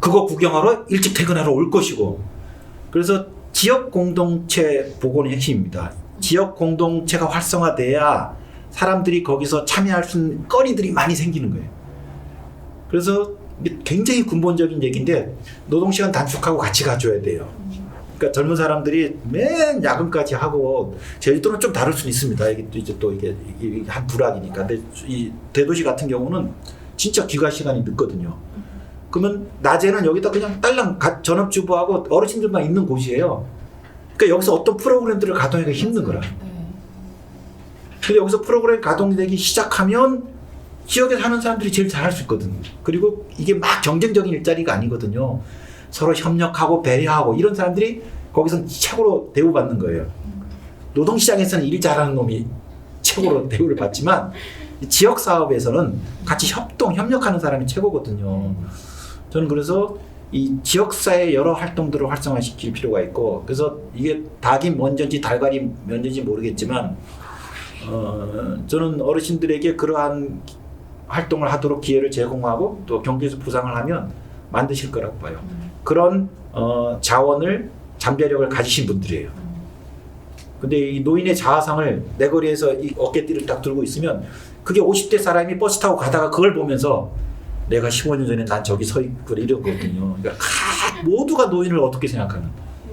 그거 구경하러 일찍 퇴근하러 올 것이고 그래서 지역 공동체 복원의 핵심입니다. 지역 공동체가 활성화돼야 사람들이 거기서 참여할 수 있는 거리들이 많이 생기는 거예요. 그래서 이게 굉장히 근본적인 얘기인데 노동시간 단축하고 같이 가줘야 돼요. 그러니까 젊은 사람들이 맨 야근까지 하고 제주도는 좀 다를 수는 있습니다. 이게 이제 또 이게 한 부락이니까. 근데 이 대도시 같은 경우는 진짜 귀가 시간이 늦거든요. 그러면 낮에는 여기다 그냥 딸랑 전업주부하고 어르신들만 있는 곳이에요. 그러니까 여기서 어떤 프로그램들을 가동하기가 힘든 거라. 네. 근데 여기서 프로그램 가동되기 시작하면 지역에 사는 사람들이 제일 잘할 수 있거든요. 그리고 이게 막 경쟁적인 일자리가 아니거든요. 서로 협력하고 배려하고 이런 사람들이 거기서 최고로 대우받는 거예요. 노동시장에서는 일 잘하는 놈이 최고로 대우를 받지만 지역 사업에서는 같이 협력하는 사람이 최고거든요. 저는 그래서 이 지역사회 여러 활동들을 활성화시킬 필요가 있고 그래서 이게 닭이 먼저인지 달걀이 먼저인지 모르겠지만 저는 어르신들에게 그러한 활동을 하도록 기회를 제공하고 또 경제에서 보상을 하면 만드실 거라고 봐요. 그런 자원을 잠재력을 가지신 분들이에요. 근데 이 노인의 자아상을 내거리에서 이 어깨띠를 딱 들고 있으면 그게 50대 사람이 버스 타고 가다가 그걸 보면서 내가 15년 전에 난 저기 서 있고 이러거든요. 그러니까 모두가 노인을 어떻게 생각하는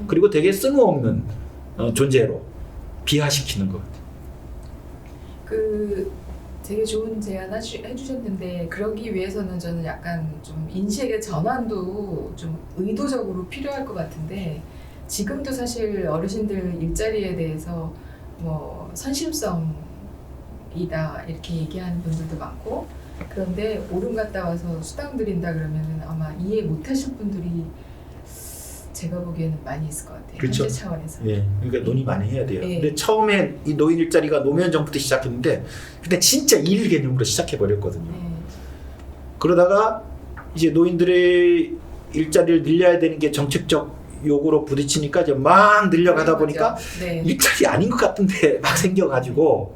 그리고 되게 쓸모없는 존재로 비하시키는 것 같아요. 되게 좋은 제안 해주셨는데 그러기 위해서는 저는 약간 좀 인식의 전환도 좀 의도적으로 필요할 것 같은데 지금도 사실 어르신들 일자리에 대해서 뭐 선심성이다 이렇게 얘기하는 분들도 많고 그런데 오름 갔다 와서 수당 드린다 그러면은 아마 이해 못하실 분들이 제가 보기에는 많이 있을 것 같아요. 그렇죠. 현재 차원에서. 예, 그러니까 논의 많이 해야 돼요. 예. 근데 처음에 이 노인 일자리가 노무현 정부 때 시작했는데 그때 진짜 일 개념으로 시작해 버렸거든요. 네. 그러다가 이제 노인들의 일자리를 늘려야 되는 게 정책적 요구로 부딪히니까 이제 막 늘려가다 보니까 네. 일자리 아닌 것 같은데 막 생겨가지고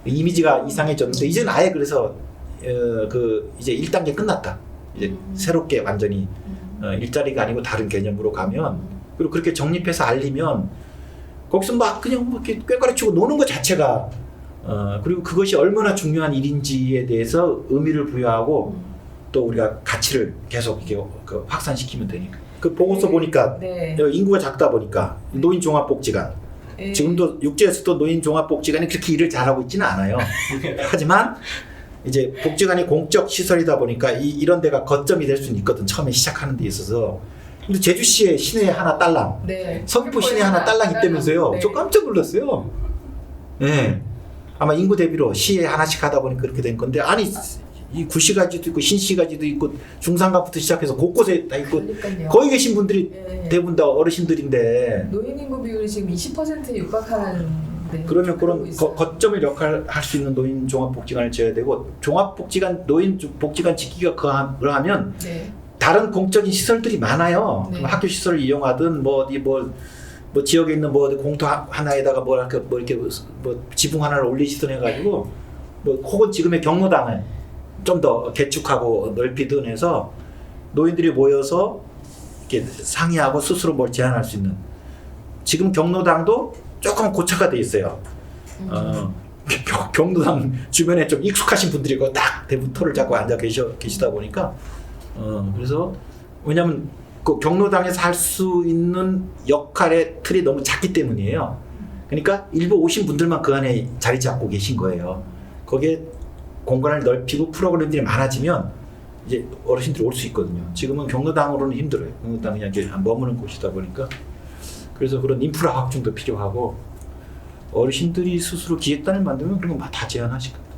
이미지가 이상해졌는데 이제는 아예 그래서 그 이제 1단계 끝났다. 이제 새롭게 완전히 일자리가 아니고 다른 개념으로 가면 그리고 그렇게 정립해서 알리면 거기서 막 그냥 뭐 이렇게 꾀가리치고 노는 것 자체가 그리고 그것이 얼마나 중요한 일인지에 대해서 의미를 부여하고 또 우리가 가치를 계속 이렇게 그 확산시키면 되니까 그 보고서 네. 보니까 네. 인구가 작다 보니까 노인종합복지관 네. 지금도 육지에서도 노인종합복지관이 그렇게 일을 잘하고 있지는 않아요. 하지만 이제 복지관이 공적 시설이다 보니까 이런 데가 거점이 될 수는 있거든. 처음에 시작하는 데 있어서. 근데 제주시에 시내에 하나 딸랑, 네. 서귀포 시내에 하나 딸랑 있다면서요. 네. 저 깜짝 놀랐어요. 네. 아마 인구 대비로 시에 하나씩 하다 보니까 그렇게 된 건데 아니 이 구시가지도 있고 신시가지도 있고 중산가부터 시작해서 곳곳에 다 있고 그러니까요. 거기 계신 분들이 네. 대부분 다 어르신들인데 노인 인구 비율이 지금 20%에 육박하는. 네, 그러면 그러고 그런 있어요. 거점을 역할할 수 있는 노인 종합복지관을 지어야 되고 종합복지관 노인 복지관 짓기가 그러하면 네. 다른 공적인 시설들이 많아요. 네. 학교 시설을 이용하든 뭐 어디 뭐 지역에 있는 뭐 공터 하나에다가 뭐 이렇게 뭐 지붕 하나를 올리시든 해가지고 뭐 혹은 지금의 경로당을 좀 더 개축하고 넓히든 해서 노인들이 모여서 이렇게 상의하고 스스로 뭘 제안할 수 있는 지금 경로당도 조금 고착화돼 있어요. 경로당 주변에 좀 익숙하신 분들이 딱 대부분 터를 잡고 앉아 계시다 보니까 그래서 왜냐하면 그 경로당에서 할 수 있는 역할의 틀이 너무 작기 때문이에요. 그러니까 일부 오신 분들만 그 안에 자리 잡고 계신 거예요. 거기에 공간을 넓히고 프로그램들이 많아지면 이제 어르신들이 올 수 있거든요. 지금은 경로당으로는 힘들어요. 경로당 그냥 이렇게 머무는 곳이다 보니까 그래서 그런 인프라 확충도 필요하고 어르신들이 스스로 기획단을 만들면 그런 거 다 제안하실 거예요.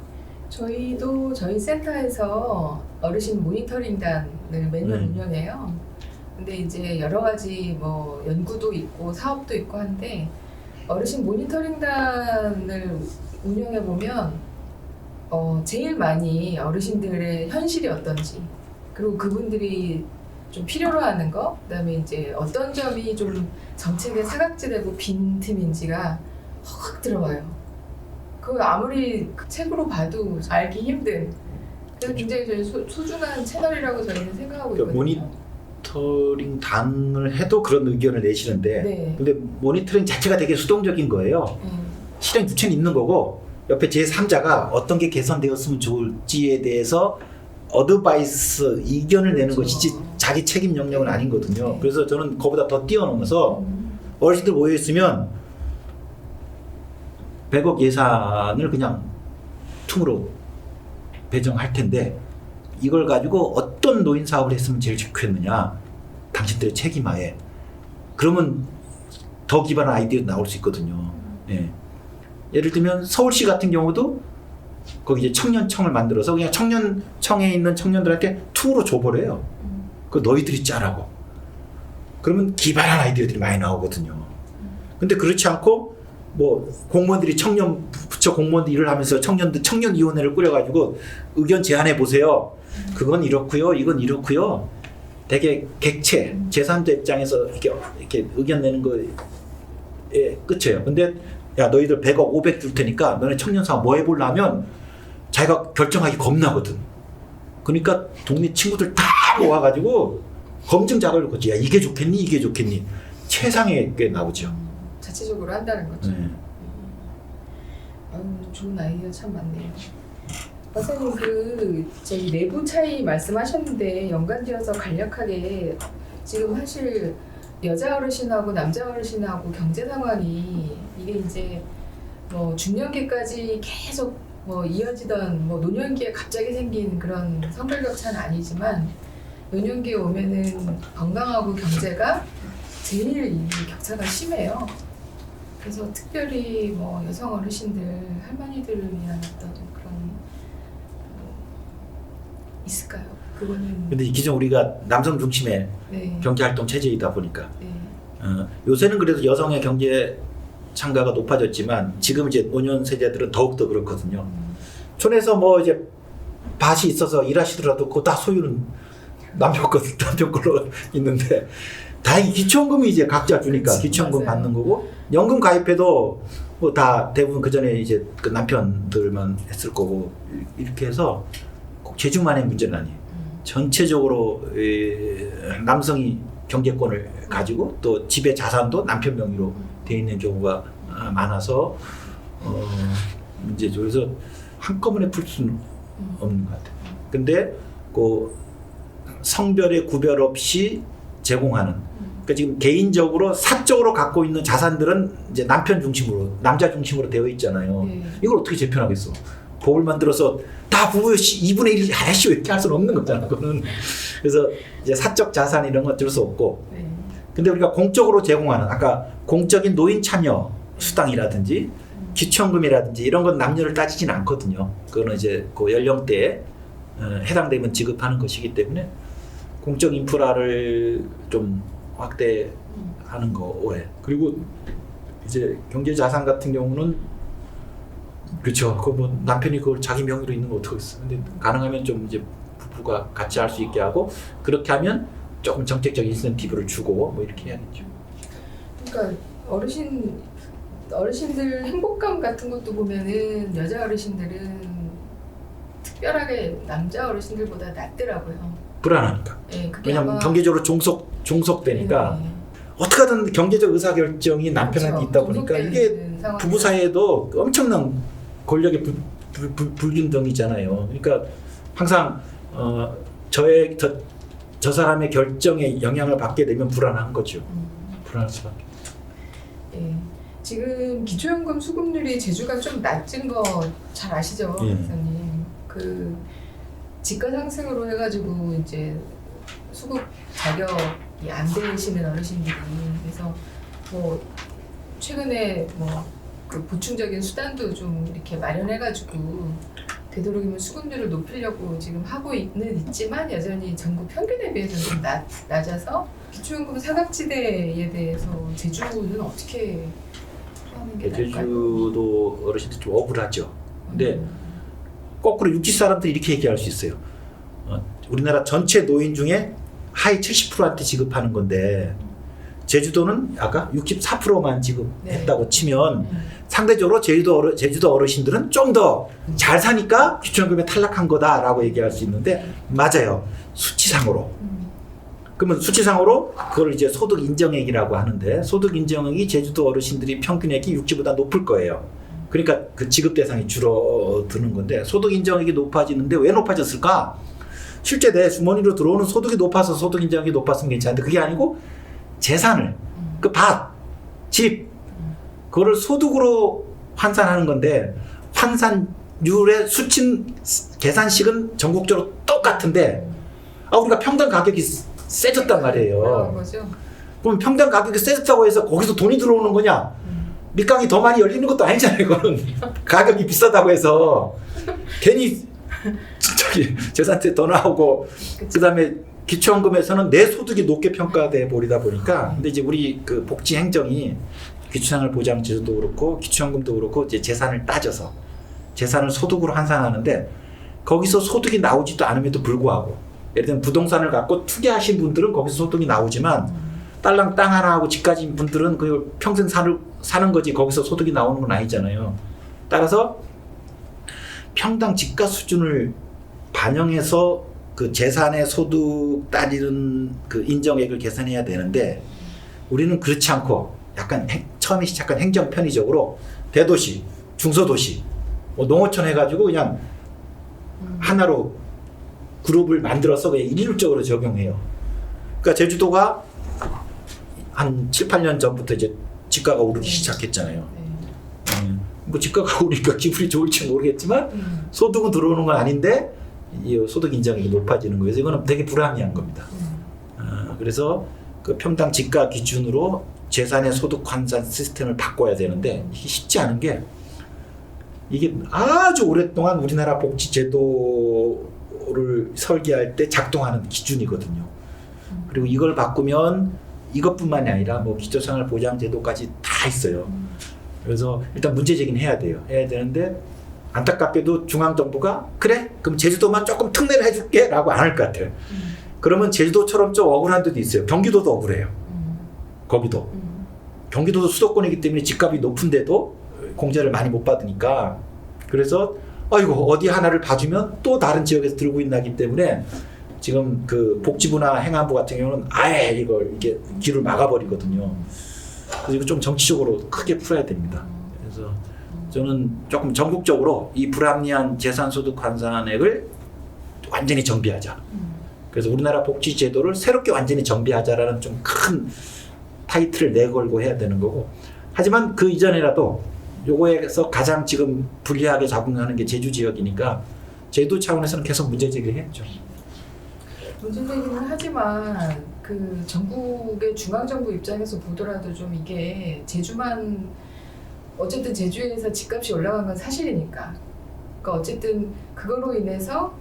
저희도 저희 센터에서 어르신 모니터링단을 매년 운영해요. 근데 이제 여러 가지 뭐 연구도 있고 사업도 있고 한데 어르신 모니터링단을 운영해 보면 제일 많이 어르신들의 현실이 어떤지 그리고 그분들이 좀 필요로 하는 거 그다음에 이제 어떤 점이 좀 정책의 사각지대고 빈틈인지가 확 들어와요. 그 아무리 책으로 봐도 알기 힘든 그래서 굉장히 저희 소중한 채널이라고 저희는 생각하고 있거든요. 모니터링 당을 해도 그런 의견을 내시는데 네. 근데 모니터링 자체가 되게 수동적인 거예요. 실행 주체는 있는 거고 옆에 제3자가 어떤 게 개선되었으면 좋을지에 대해서 어드바이스 의견을 내는 그렇죠. 것이지 자기 책임 영역은 아니거든요. 네. 그래서 저는 그보다 더 뛰어넘어서 어르신들 모여있으면 100억 예산을 그냥 퉁으로 배정할 텐데 이걸 가지고 어떤 노인 사업을 했으면 제일 좋겠느냐 당신들의 책임하에 그러면 더 기발한 아이디어 나올 수 있거든요. 예. 예를 들면 서울시 같은 경우도 거기 이제 청년청을 만들어서 그냥 청년청에 있는 청년들한테 투로 줘버려요. 그 너희들이 짜라고. 그러면 기발한 아이디어들이 많이 나오거든요. 근데 그렇지 않고 뭐 공무원들이 부처 공무원들 일을 하면서 청년위원회를 꾸려가지고 의견 제안해 보세요. 그건 이렇고요, 이건 이렇고요. 되게 객체, 제3자 입장에서 이렇게 의견 내는 거에 끝이에요. 근데 야 너희들 100억, 500 줄 테니까 너네 청년 사업 뭐 해보려면 자기가 결정하기 겁나거든. 그러니까 동네 친구들 다 모아가지고 검증 작업을 거지. 야 이게 좋겠니, 이게 좋겠니. 최상의 게 나오죠. 자체적으로 한다는 거죠. 네. 좋은 아이디어 참 많네요. 박사님 저희 내부 차이 말씀하셨는데 연관지어서 간략하게 지금 사실 여자 어르신하고 남자 어르신하고 경제 상황이 이게 이제 뭐 중년기까지 계속 뭐 이어지던 뭐 노년기에 갑자기 생긴 그런 성별 격차는 아니지만 노년기에 오면은 건강하고 경제가 제일 이 격차가 심해요. 그래서 특별히 뭐 여성 어르신들 할머니들을 위한 어떤 그런 있을까요? 그거는 근데 기존 우리가 남성 중심의 네. 경제활동 체제이다 보니까 네. 요새는 그래도 여성의 경제 참가가 높아졌지만 지금 이제 노년 세대들은 더욱더 그렇거든요. 촌에서 뭐 이제 밭이 있어서 일하시더라도 그거 다 소유는 남편 걸로 있는데 다행히 기초연금이 이제 각자 주니까 그치, 기초연금 맞아요. 받는 거고 연금 가입해도 뭐 다 대부분 그 전에 이제 그 남편들만 했을 거고 이렇게 해서 꼭 제주만의 문제는 아니에요. 전체적으로 남성이 경제권을 가지고 또 집의 자산도 남편 명의로 돼 있는 경우가 많아서 문제죠. 그래서 한꺼번에 풀 수는 없는 것 같아요. 근데 그 성별의 구별 없이 제공하는. 그러니까 지금 개인적으로 사적으로 갖고 있는 자산들은 이제 남편 중심으로, 남자 중심으로 되어 있잖아요. 네. 이걸 어떻게 재편하겠어? 법을 만들어서 다 부부의 2분의 1 하나씩 이렇게 할 수는 없는 거잖아. 그거는. 그래서 이제 사적 자산 이런 건 어쩔 수 없고. 네. 근데 우리가 공적으로 제공하는 아까 공적인 노인 참여 수당이라든지 기초연금이라든지 이런 건 남녀를 따지진 않거든요. 그거는 이제 그 연령대에 해당되면 지급하는 것이기 때문에 공적 인프라를 좀 확대하는 거에 그리고 이제 경제 자산 같은 경우는 그렇죠. 그 뭐 남편이 그걸 자기 명의로 있는 거 어떡하겠어. 근데 가능하면 좀 이제 부부가 같이 할 수 있게 하고 그렇게 하면 조금 정책적 인센티브를 주고 뭐 이렇게 해야겠죠. 그러니까 어르신들 행복감 같은 것도 보면은 여자 어르신들은 특별하게 남자 어르신들보다 낫더라고요. 불안하니까. 네, 그게 왜냐하면 아마 경제적으로 종속되니까 네, 어떻게든 경제적 의사결정이 남편한테 그렇죠. 있다 보니까 이게 종속되는 상황이라. 부부 사이에도 엄청난 권력의 불균등이잖아요. 그러니까 항상 저 사람의 결정에 영향을 받게 되면 불안한 거죠. 불안할 수밖에. 예. 지금 기초연금 수급률이 제주가 좀 낮은 거 잘 아시죠, 예. 박사님? 그 지가 상승으로 해가지고 이제 수급 자격이 안 되시는 어르신들이 그래서 뭐 최근에 뭐 그 보충적인 수단도 좀 이렇게 마련해가지고 되도록이면 수급률을 높이려고 지금 하고 있지만 여전히 전국 평균에 비해서는 좀 낮아서 기초연금 사각지대에 대해서 제주는 어떻게 하는 게 나을까요? 제주도 어르신들 좀 억울하죠. 근데 거꾸로 육지 사람들이 이렇게 얘기할 수 있어요. 우리나라 전체 노인 중에 하위 70%한테 지급하는 건데 제주도는 아까 64%만 지급했다고 치면 상대적으로 제주도 어르신들은 좀 더 잘 사니까 기초연금에 탈락한 거다라고 얘기할 수 있는데 맞아요. 수치상으로. 그러면 수치상으로 그걸 이제 소득 인정액이라고 하는데 소득 인정액이 제주도 어르신들이 평균액이 육지보다 높을 거예요. 그러니까 그 지급 대상이 줄어드는 건데 소득 인정액이 높아지는데 왜 높아졌을까? 실제 내 주머니로 들어오는 소득이 높아서 소득 인정액이 높았으면 괜찮은데 그게 아니고 재산을 그 밭, 집 그거를 소득으로 환산하는 건데 환산율의 수친 계산식은 전국적으로 똑같은데 우리가 평당 가격이 세졌단 말이에요. 거죠? 그럼 평당 가격이 세졌다고 해서 거기서 돈이 들어오는 거냐? 밑강이 더 많이 열리는 것도 아니잖아요. 그거는 가격이 비싸다고 해서 괜히 저기 재산세 더 나오고 그다음에 기초연금에서는 내 소득이 높게 평가돼 버리다 보니까 근데 이제 우리 그 복지 행정이 기초생활 보장 제도도 그렇고 기초연금도 그렇고 이제 재산을 따져서 재산을 소득으로 환산하는데 거기서 소득이 나오지도 않음에도 불구하고 예를 들면 부동산을 갖고 투기하신 분들은 거기서 소득이 나오지만 딸랑 땅 하나 하고 집 가진 분들은 그걸 평생 사는 거지 거기서 소득이 나오는 건 아니잖아요. 따라서 평당 집가 수준을 반영해서 그 재산의 소득 따지는 그 인정액을 계산해야 되는데 우리는 그렇지 않고 약간 처음에 시작한 행정 편의적으로 대도시, 중소도시, 뭐 농어촌 해가지고 그냥 하나로 그룹을 만들어서 그냥 일률적으로 적용해요. 그러니까 제주도가 한 7, 8년 전부터 이제 집가가 오르기 시작했잖아요. 뭐 집가가 오르니까 기분이 좋을지 모르겠지만 소득은 들어오는 건 아닌데 이 소득 인정액이 높아지는 거예요. 이거는 되게 불합리한 겁니다. 그래서 그 평당 집가 기준으로 재산의 소득 환산 시스템을 바꿔야 되는데 이게 쉽지 않은 게 이게 아주 오랫동안 우리나라 복지 제도를 설계할 때 작동하는 기준이거든요. 그리고 이걸 바꾸면 이것뿐만이 아니라 뭐 기초생활 보장 제도까지 다 있어요. 그래서 일단 문제 제기는 해야 돼요. 해야 되는데 안타깝게도 중앙정부가 그래? 그럼 제주도만 조금 특례를 해줄게 라고 안 할 것 같아요. 그러면 제주도처럼 좀 억울한 데도 있어요. 경기도도 억울해요. 거기도. 경기도도 수도권이기 때문에 집값이 높은데도 공제를 많이 못 받으니까 그래서 아이고 어디 하나를 봐주면 또 다른 지역에서 들고 있나기 때문에 지금 그 복지부나 행안부 같은 경우는 아예 이게 길을 막아버리거든요. 그래서 이거 좀 정치적으로 크게 풀어야 됩니다. 그래서 저는 조금 전국적으로 이 불합리한 재산소득 환산액을 완전히 정비하자. 그래서 우리나라 복지 제도를 새롭게 완전히 정비하자라는 좀 큰 타이틀을 내걸고 해야 되는 거고. 하지만 그 이전이라도 요거에서 가장 지금 불리하게 작용하는 게 제주 지역이니까 제도 차원에서는 계속 문제 제기했죠. 문제 제기는 하지만 그 전국의 중앙정부 입장에서 보더라도 좀 이게 제주만 어쨌든 제주에서 집값이 올라간 건 사실이니까. 그러니까 어쨌든 그걸로 인해서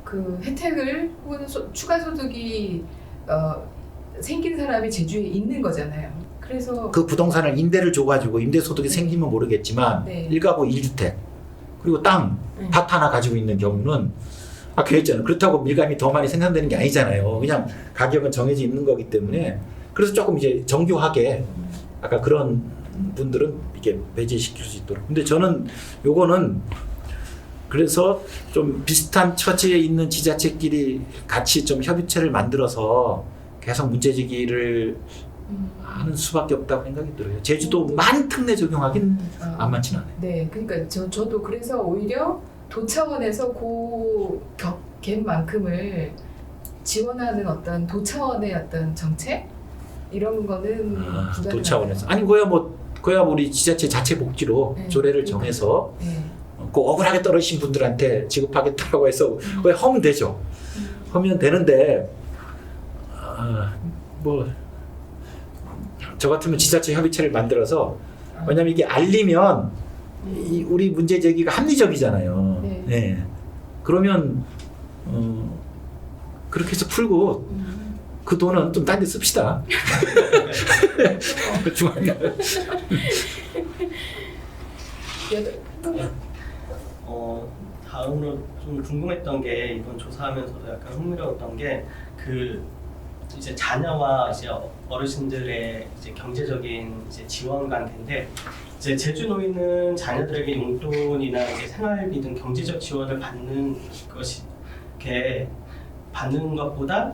그 혜택을 혹은 추가 소득이 생긴 사람이 제주에 있는 거잖아요. 그래서 그 부동산을 임대를 줘가지고 임대 소득이 생기면 모르겠지만 네. 1가구 1주택 그리고 땅, 밭 하나 가지고 있는 경우는 아까 했잖아요. 그렇다고 밀감이 더 많이 생산되는 게 아니잖아요. 그냥 가격은 정해져 있는 거기 때문에 그래서 조금 이제 정교하게 아까 그런 분들은 이렇게 배제시킬 수 있도록. 근데 저는 요거는 그래서 좀 비슷한 처지에 있는 지자체끼리 같이 좀 협의체를 만들어서 계속 문제 제기를 하는 수밖에 없다고 생각이 들어요. 제주도만 특례 적용하긴 안 많지는 않아요. 네, 그러니까 저도 그래서 오히려 도 차원에서 그 갭만큼을 지원하는 어떤 도 차원의 어떤 정책 이런 거는 도 차원에서 아니 그야 우리 지자체 자체 복지로 네, 조례를 그러니까. 정해서 네. 그 억울하게 떨어지신 분들한테 지급하겠다고 해서 그게 하면 되죠. 하면 되는데 뭐 저 같으면 지자체 협의체를 만들어서 왜냐면 이게 알리면 우리 문제 제기가 합리적이잖아요. 네. 네. 그러면 그렇게 해서 풀고 그 돈은 좀 딴 데 씁시다. 중앙에. 다음으로 좀 궁금했던 게 이번 조사하면서도 약간 흥미로웠던 게 그 이제 자녀와 이제 어르신들의 이제 경제적인 이제 지원 관계인데 이제 제주 노인은 자녀들에게 용돈이나 이제 생활비 등 경제적 지원을 받는 것이 게 받는 것보다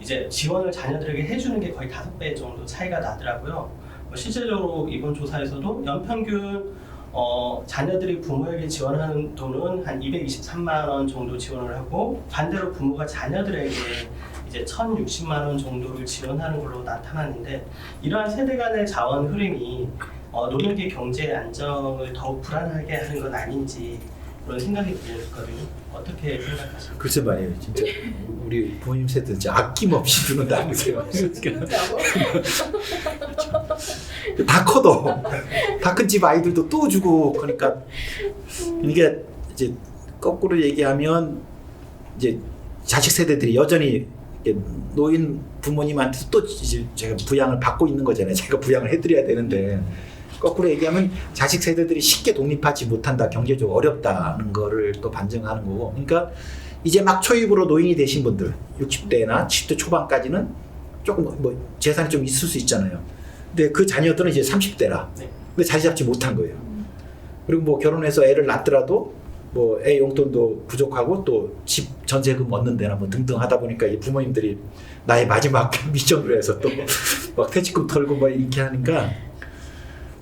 이제 지원을 자녀들에게 해주는 게 거의 5배 정도 차이가 나더라고요. 실제적으로 이번 조사에서도 연평균 자녀들이 부모에게 지원하는 돈은 한 223만 원 정도 지원을 하고 반대로 부모가 자녀들에게 이제 1,060만 원 정도를 지원하는 걸로 나타났는데 이러한 세대 간의 자원 흐름이 노령기 경제 안정을 더욱 불안하게 하는 건 아닌지 그런 생각이 들거든요. 어떻게 생각하십니까? 글쎄 말이에요. 진짜 우리 부모님 세대는 진짜 아낌없이 주는다는 거예요. 다 커도 다 큰 집 아이들도 또 주고 그러니까 이게 이제 거꾸로 얘기하면 이제 자식 세대들이 여전히 노인 부모님한테서 또 이제 제가 부양을 받고 있는 거잖아요. 제가 부양을 해드려야 되는데 거꾸로 얘기하면 자식 세대들이 쉽게 독립하지 못한다, 경제적으로 어렵다는 거를 또 반증하는 거고. 그러니까 이제 막 초입으로 노인이 되신 분들 60대나 70대 초반까지는 조금 뭐 재산이 좀 있을 수 있잖아요. 근데 그 자녀들은 이제 30대라 근데 자리 잡지 못한 거예요. 그리고 뭐 결혼해서 애를 낳더라도 뭐 애 용돈도 부족하고 또 집 전세금 얻는 데나 뭐 등등 하다 보니까 이 부모님들이 나의 마지막 미션으로 해서 또 막 퇴직금 털고 뭐 이렇게 하니까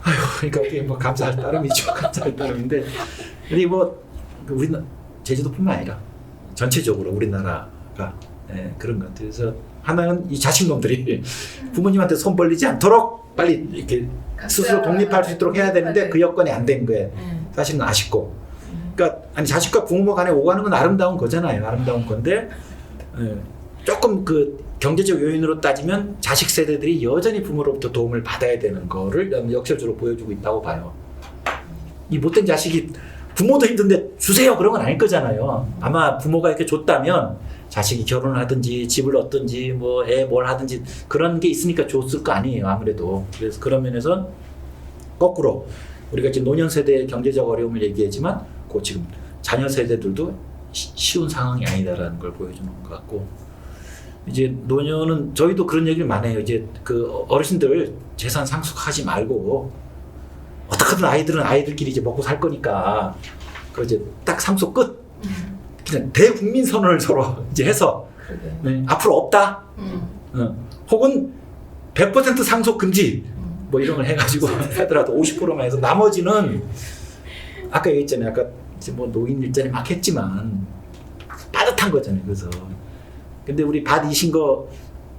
아휴 그러니까 그게 뭐 감사할 따름이죠. 감사할 따름인데 근데 뭐 우리 제주도뿐만 아니라 전체적으로 우리나라가 그런 것 같아요. 그래서 하나는 이 자식놈들이 부모님한테 손 벌리지 않도록 빨리 이렇게 스스로 독립할 수 있도록 해야 되는데 그 여건이 안 된 거에 사실은 아쉽고. 그러니까 아니 자식과 부모 간에 오가는 건 아름다운 거잖아요. 아름다운 건데 조금 그 경제적 요인으로 따지면 자식 세대들이 여전히 부모로부터 도움을 받아야 되는 거를 역설적으로 보여주고 있다고 봐요. 이 못된 자식이 부모도 힘든데 주세요 그런 건 아닐 거잖아요. 아마 부모가 이렇게 줬다면 자식이 결혼을 하든지 집을 얻든지 뭐 애 뭘 하든지 그런 게 있으니까 줬을 거 아니에요. 아무래도. 그래서 그런 면에서 거꾸로 우리가 지금 노년 세대의 경제적 어려움을 얘기하지만 그 지금 자녀 세대들도 쉬운 상황이 아니다라는 걸 보여주는 것 같고 이제 노년은 저희도 그런 얘기를 많이 해요. 이제 그 어르신들 재산 상속하지 말고 어떻게든 아이들은 아이들끼리 이제 먹고 살 거니까 그 이제 딱 상속 끝 그냥 대국민 선언을 서로 이제 해서 네, 앞으로 없다 혹은 100% 상속 금지 뭐 이런 걸 해가지고 하더라도 50%만 해서 나머지는 아까 얘기했잖아요. 아까 이제 뭐 노인 일자리 막 했지만 빠듯한 거잖아요. 그래서 근데 우리 밭 이신 거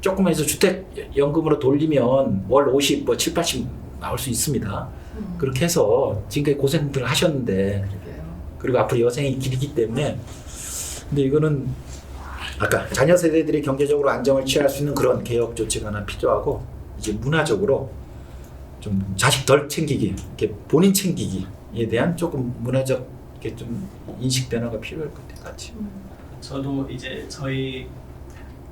조금만 해서 주택연금으로 돌리면 월 50, 뭐 7, 80 나올 수 있습니다. 그렇게 해서 지금까지 고생들 하셨는데 그리고 앞으로 여생이 길기 때문에 근데 이거는 아까 자녀 세대들이 경제적으로 안정을 취할 수 있는 그런 개혁 조치가 하나 필요하고 이제 문화적으로 좀 자식 덜 챙기기, 이렇게 본인 챙기기에 대한 조금 문화적 이렇게 좀 인식 변화가 필요할 것 같아요. 같이. 저도 이제 저희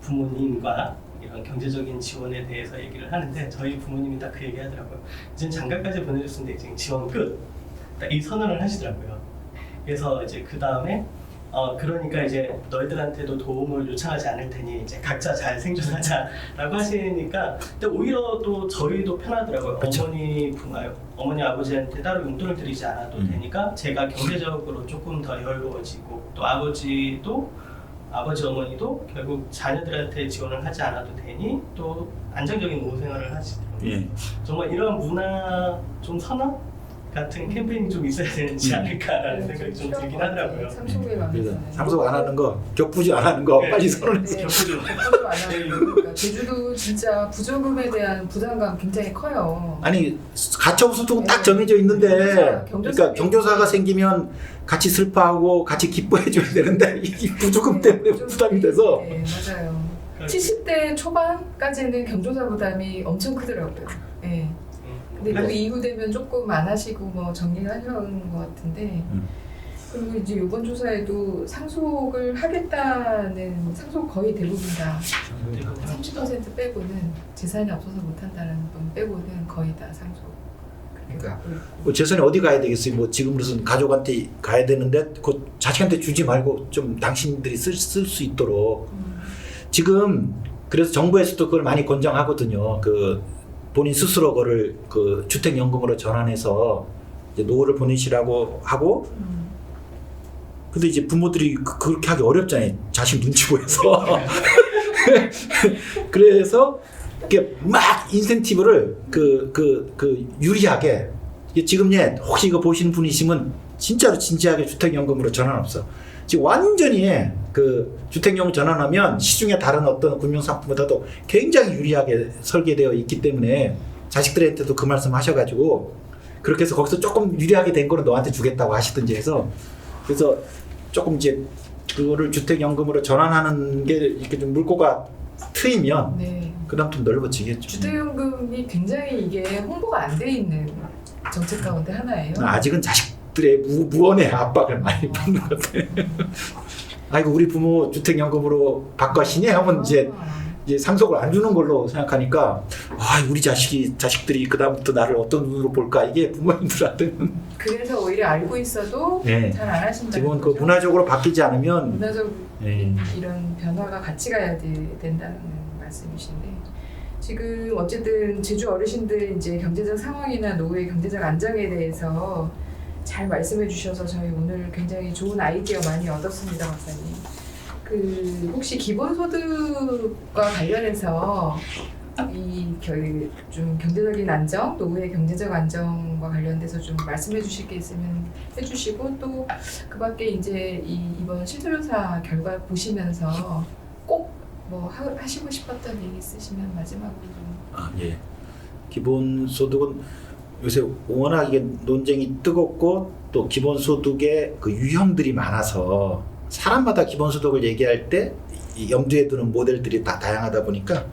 부모님과 이런 경제적인 지원에 대해서 얘기를 하는데 저희 부모님이 딱 그 얘기 하더라고요. 이제 장가까지 보내줬는데 이제 지원 끝. 딱 이 선언을 하시더라고요. 그래서 이제 그 다음에 그러니까 이제 너희들한테도 도움을 요청하지 않을 테니 이제 각자 잘 생존하자라고 하시니까 근데 오히려 또 저희도 편하더라고요. 그쵸. 어머니 아버지한테 따로 용돈을 드리지 않아도 되니까 제가 경제적으로 조금 더 여유로워지고 또 아버지 어머니도 결국 자녀들한테 지원을 하지 않아도 되니 또 안정적인 노후 생활을 하시더라고요. 예. 정말 이런 문화 좀 선언 같은 캠페인이 좀 있어야 되지 않을까라는 생각이 좀 들긴 하더라고요. 상속에 그래서 관해서는 상속 안 하는 거, 격부지 안 하는 거 네. 빨리 선언해서. 격부죠. 격부도 안 하고 그러니까 제주도 진짜 부조금에 대한 부담감 굉장히 커요. 아니 가처분 딱 정해져 있는데 그러니까 경조사가 생기면 같이 슬퍼하고 같이 기뻐해줘야 되는데 이 부조금 때문에 부담이 돼서 네, 맞아요. 70대 초반까지는 경조사 부담이 엄청 크더라고요. 네. 근데 그 이후 되면 조금 안 하시고 뭐 정리를 하려는 것 같은데 그리고 이제 이번 조사에도 상속을 하겠다는 상속 거의 대부분 다 30% 빼고는 재산이 없어서 못한다는 분 빼고는 거의 다 상속 그렇게 그러니까 가고 있고 뭐 재산이 어디 가야 되겠어요? 뭐 지금으로선 가족한테 가야 되는데 그 자식한테 주지 말고 좀 당신들이 쓸 수 있도록 지금 그래서 정부에서도 그걸 많이 권장하거든요. 그 본인 스스로 그거를 그 주택연금으로 전환해서 이제 노후를 보내시라고 하고 근데 이제 부모들이 그렇게 하기 어렵잖아요. 자식 눈치 보여서. 그래서 이렇게 막 인센티브를 유리하게 지금 혹시 이거 보시는 분이시면 진짜로 진지하게 주택연금으로 전환 없어. 지금 완전히 그 주택연금 전환하면 시중에 다른 어떤 금융상품보다도 굉장히 유리하게 설계되어 있기 때문에 자식들한테도 그 말씀 하셔가지고 그렇게 해서 거기서 조금 유리하게 된 거는 너한테 주겠다고 하시든지 해서 그래서 조금 이제 그거를 주택연금으로 전환하는 게 이렇게 좀 물꼬가 트이면 네. 그다음 좀 넓어지겠죠. 주택연금이 굉장히 이게 홍보가 안 돼 있는 정책 가운데 하나예요. 아직은 자식들의 무언의 압박을 많이 받는 것 같아요. 아이고 우리 부모 주택연금으로 바꿔시네 하면 이제 상속을 안 주는 걸로 생각하니까 우리 자식들이 그다음부터 나를 어떤 눈으로 볼까 이게 부모님들한테는 그래서 오히려 알고 있어도 네. 잘 안 하신다는 지금은 그 거죠. 문화적으로 바뀌지 않으면 문화적 네. 이런 변화가 같이 가야 된다는 말씀이신데 지금 어쨌든 제주 어르신들 이제 경제적 상황이나 노후의 경제적 안정에 대해서 잘 말씀해 주셔서 저희 오늘 굉장히 좋은 아이디어 많이 얻었습니다, 박사님. 그 혹시 기본소득과 관련해서 좀 경제적인 안정, 노후의 경제적 안정과 관련돼서 좀 말씀해 주실 게 있으면 해주시고 또 그밖에 이제 이번 실질조사 결과 보시면서 꼭 뭐 하시고 싶었던 얘기 있으시면 마지막으로 좀. 예. 기본소득은 요새 워낙 이게 논쟁이 뜨겁고 또 기본소득의 그 유형들이 많아서 사람마다 기본소득을 얘기할 때 염두에 두는 모델들이 다 다양하다 보니까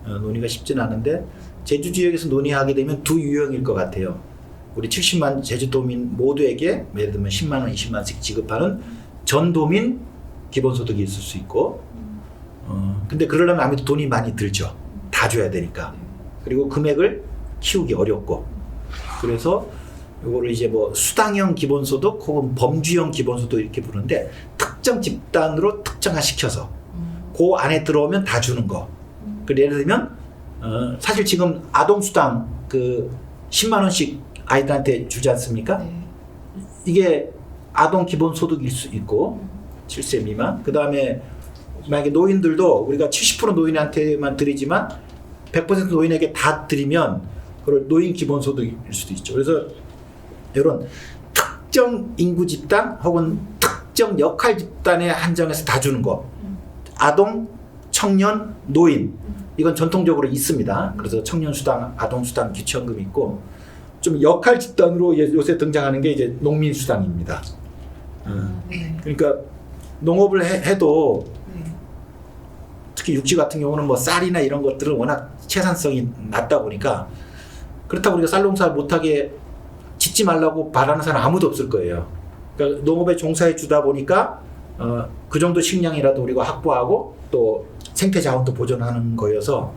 논의가 쉽지는 않은데 제주 지역에서 논의하게 되면 두 유형일 것 같아요. 우리 70만 제주도민 모두에게 예를 들면 10만 원, 20만 원씩 지급하는 전도민 기본소득이 있을 수 있고 근데 그러려면 아무래도 돈이 많이 들죠. 다 줘야 되니까. 그리고 금액을 키우기 어렵고 그래서 요거를 이제 뭐 수당형 기본소득 혹은 범주형 기본소득 이렇게 부르는데 특정 집단으로 특정화시켜서 그 안에 들어오면 다 주는 거. 그 예를 들면 사실 지금 아동수당 그 10만 원씩 아이들한테 주지 않습니까? 네. 이게 아동 기본소득일 수 있고 7세 미만. 그 다음에 만약에 노인들도 우리가 70% 노인한테만 드리지만 100% 노인에게 다 드리면 그걸 노인 기본소득일 수도 있죠. 그래서 이런 특정 인구 집단 혹은 특정 역할 집단에 한정해서 다 주는 거. 아동, 청년, 노인 이건 전통적으로 있습니다. 그래서 청년수당, 아동수당, 기초연금이 있고 좀 역할 집단으로 요새 등장하는 게 이제 농민수당입니다. 네. 그러니까 농업을 해도 네. 특히 육지 같은 경우는 뭐 쌀이나 이런 것들은 워낙 채산성이 낮다 보니까 그렇다고 우리가 쌀 농사 못하게 짓지 말라고 바라는 사람 아무도 없을 거예요. 그러니까 농업에 종사해 주다 보니까 그 정도 식량이라도 우리가 확보하고 또 생태 자원도 보존하는 거여서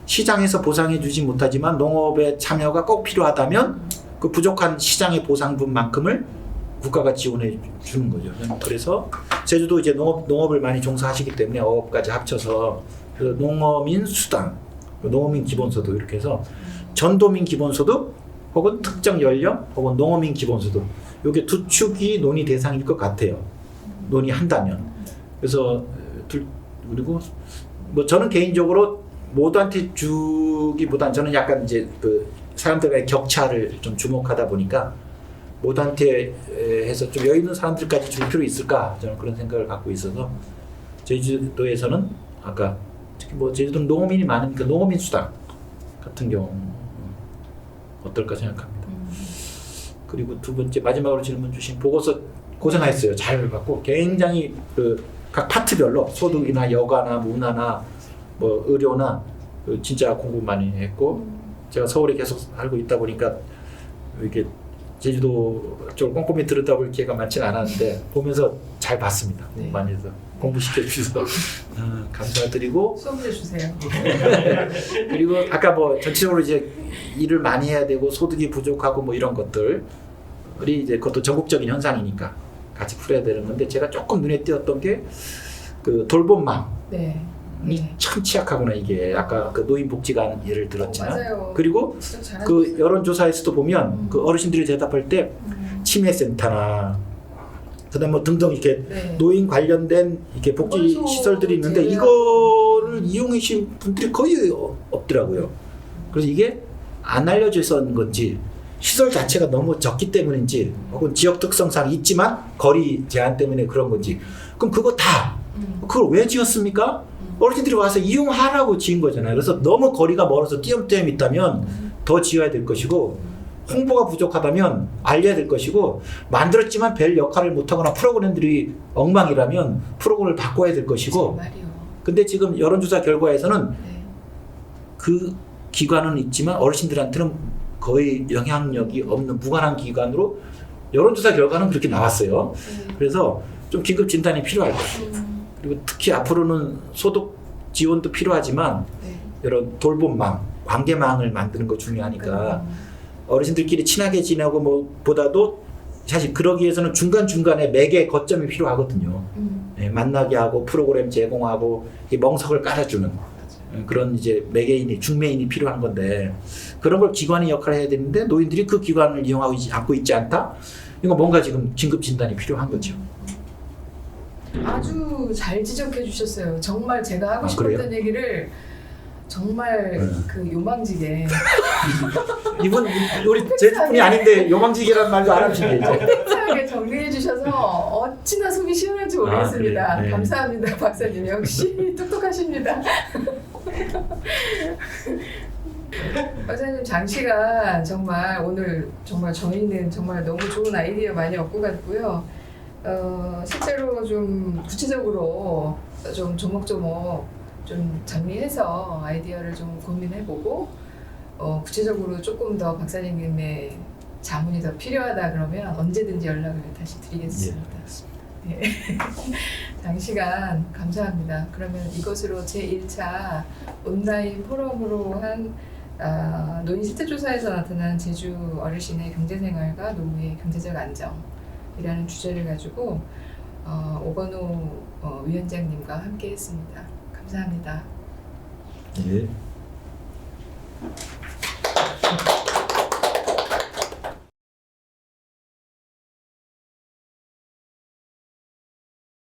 시장에서 보상해 주지 못하지만 농업에 참여가 꼭 필요하다면 그 부족한 시장의 보상분만큼을 국가가 지원해 주는 거죠. 그래서 제주도 이제 농업을 많이 종사하시기 때문에 어업까지 합쳐서 그래서 농어민 수당, 농어민 기본소득 이렇게 해서 전도민 기본소득 혹은 특정 연령 혹은 농어민 기본소득 이게 두 축이 논의 대상일 것 같아요. 논의한다면. 그래서 그리고 뭐 저는 개인적으로 모두한테 주기보단 저는 약간 이제 그 사람들과의 격차를 좀 주목하다 보니까 모두한테 해서 좀 여유 있는 사람들까지 줄 필요 있을까 저는 그런 생각을 갖고 있어서 제주도에서는 아까 특히 뭐 제주도는 농어민이 많으니까 농어민 수당 같은 경우 어떨까 생각합니다. 그리고 두 번째 마지막으로 질문 주신 보고서 고생하셨어요. 잘 받고 굉장히 그 각 파트별로 소득이나 여가나 문화나 뭐 의료나 그 진짜 공부 많이 했고 제가 서울에 계속 살고 있다 보니까 이렇게 제주도 쪽을 꼼꼼히 들여다볼 기회가 많지는 않았는데 보면서 잘 봤습니다. 네. 많이 해서 공부시켜 주셔서 감사드리고 수업 해주세요. 그리고 아까 뭐 전체적으로 이제 일을 많이 해야 되고 소득이 부족하고 뭐 이런 것들이 이제 그것도 전국적인 현상이니까 같이 풀어야 되는 건데 제가 조금 눈에 띄었던 게 그 돌봄망 네. 참 취약하구나 이게 아까 그 노인복지관 예를 들었지만 맞아요. 그리고 진짜 잘하셨어요. 그 여론조사에서도 보면 그 어르신들이 대답할 때 치매센터나 그다음 뭐 등등 이렇게 네. 노인 관련된 이렇게 복지 보건소 시설들이 있는데 제외하고. 이거를 이용하신 분들이 거의 없더라고요. 그래서 이게 안 알려져 있었는 건지 시설 자체가 너무 적기 때문인지 혹은 지역 특성상 있지만 거리 제한 때문에 그런 건지 그럼 그거 다 그걸 왜 지었습니까? 어르신들이 와서 이용하라고 지은 거잖아요. 그래서 너무 거리가 멀어서 띄엄띄엄 있다면 더 지어야 될 것이고 홍보가 부족하다면 알려야 될 것이고 만들었지만 별 역할을 못하거나 프로그램들이 엉망이라면 프로그램을 바꿔야 될 것이고 정말이요. 근데 지금 여론조사 결과에서는 네. 그 기관은 있지만 어르신들한테는 거의 영향력이 없는 무관한 기관으로 여론조사 결과는 그렇게 나왔어요. 그래서 좀 긴급 진단이 필요할 거예요. 그리고 특히 앞으로는 소득 지원도 필요하지만 네. 이런 돌봄망, 관계망을 만드는 거 중요하니까 어르신들끼리 친하게 지내고 뭐 보다도 사실 그러기 위해서는 중간중간에 매개 거점이 필요하거든요. 네, 만나게 하고 프로그램 제공하고 멍석을 깔아주는 그런 이제 매개인이 중매인이 필요한 건데 그런 걸 기관이 역할을 해야 되는데 노인들이 그 기관을 이용하고 않고 있지 않다? 이거 뭔가 지금 긴급 진단이 필요한 거죠. 아주 잘 지적해 주셨어요. 정말 제가 하고 아, 싶었던 그래요? 얘기를 정말 그 요망지게 이분 우리 제주분이 아닌데 요망지기라는 말도 안 하시네 이제. 팽팽하게 정리해 주셔서 어찌나 속이 시원할지 모르겠습니다. 그래요? 네. 감사합니다, 박사님. 역시 똑똑하십니다. 박사님 장시간 정말 오늘 정말 저희는 정말 너무 좋은 아이디어 많이 얻고 갔고요. 실제로 좀 구체적으로 좀 조목조목 좀 정리해서 아이디어를 좀 고민해보고 구체적으로 조금 더 박사님의 자문이 더 필요하다 그러면 언제든지 연락을 다시 드리겠습니다. 네. 장시간 감사합니다. 그러면 이것으로 제1차 온라인 포럼으로 한 노인 실태조사에서 나타난 제주 어르신의 경제생활과 노후의 경제적 안정이라는 주제를 가지고 오건호 위원장님과 함께했습니다. 감사합니다. 예.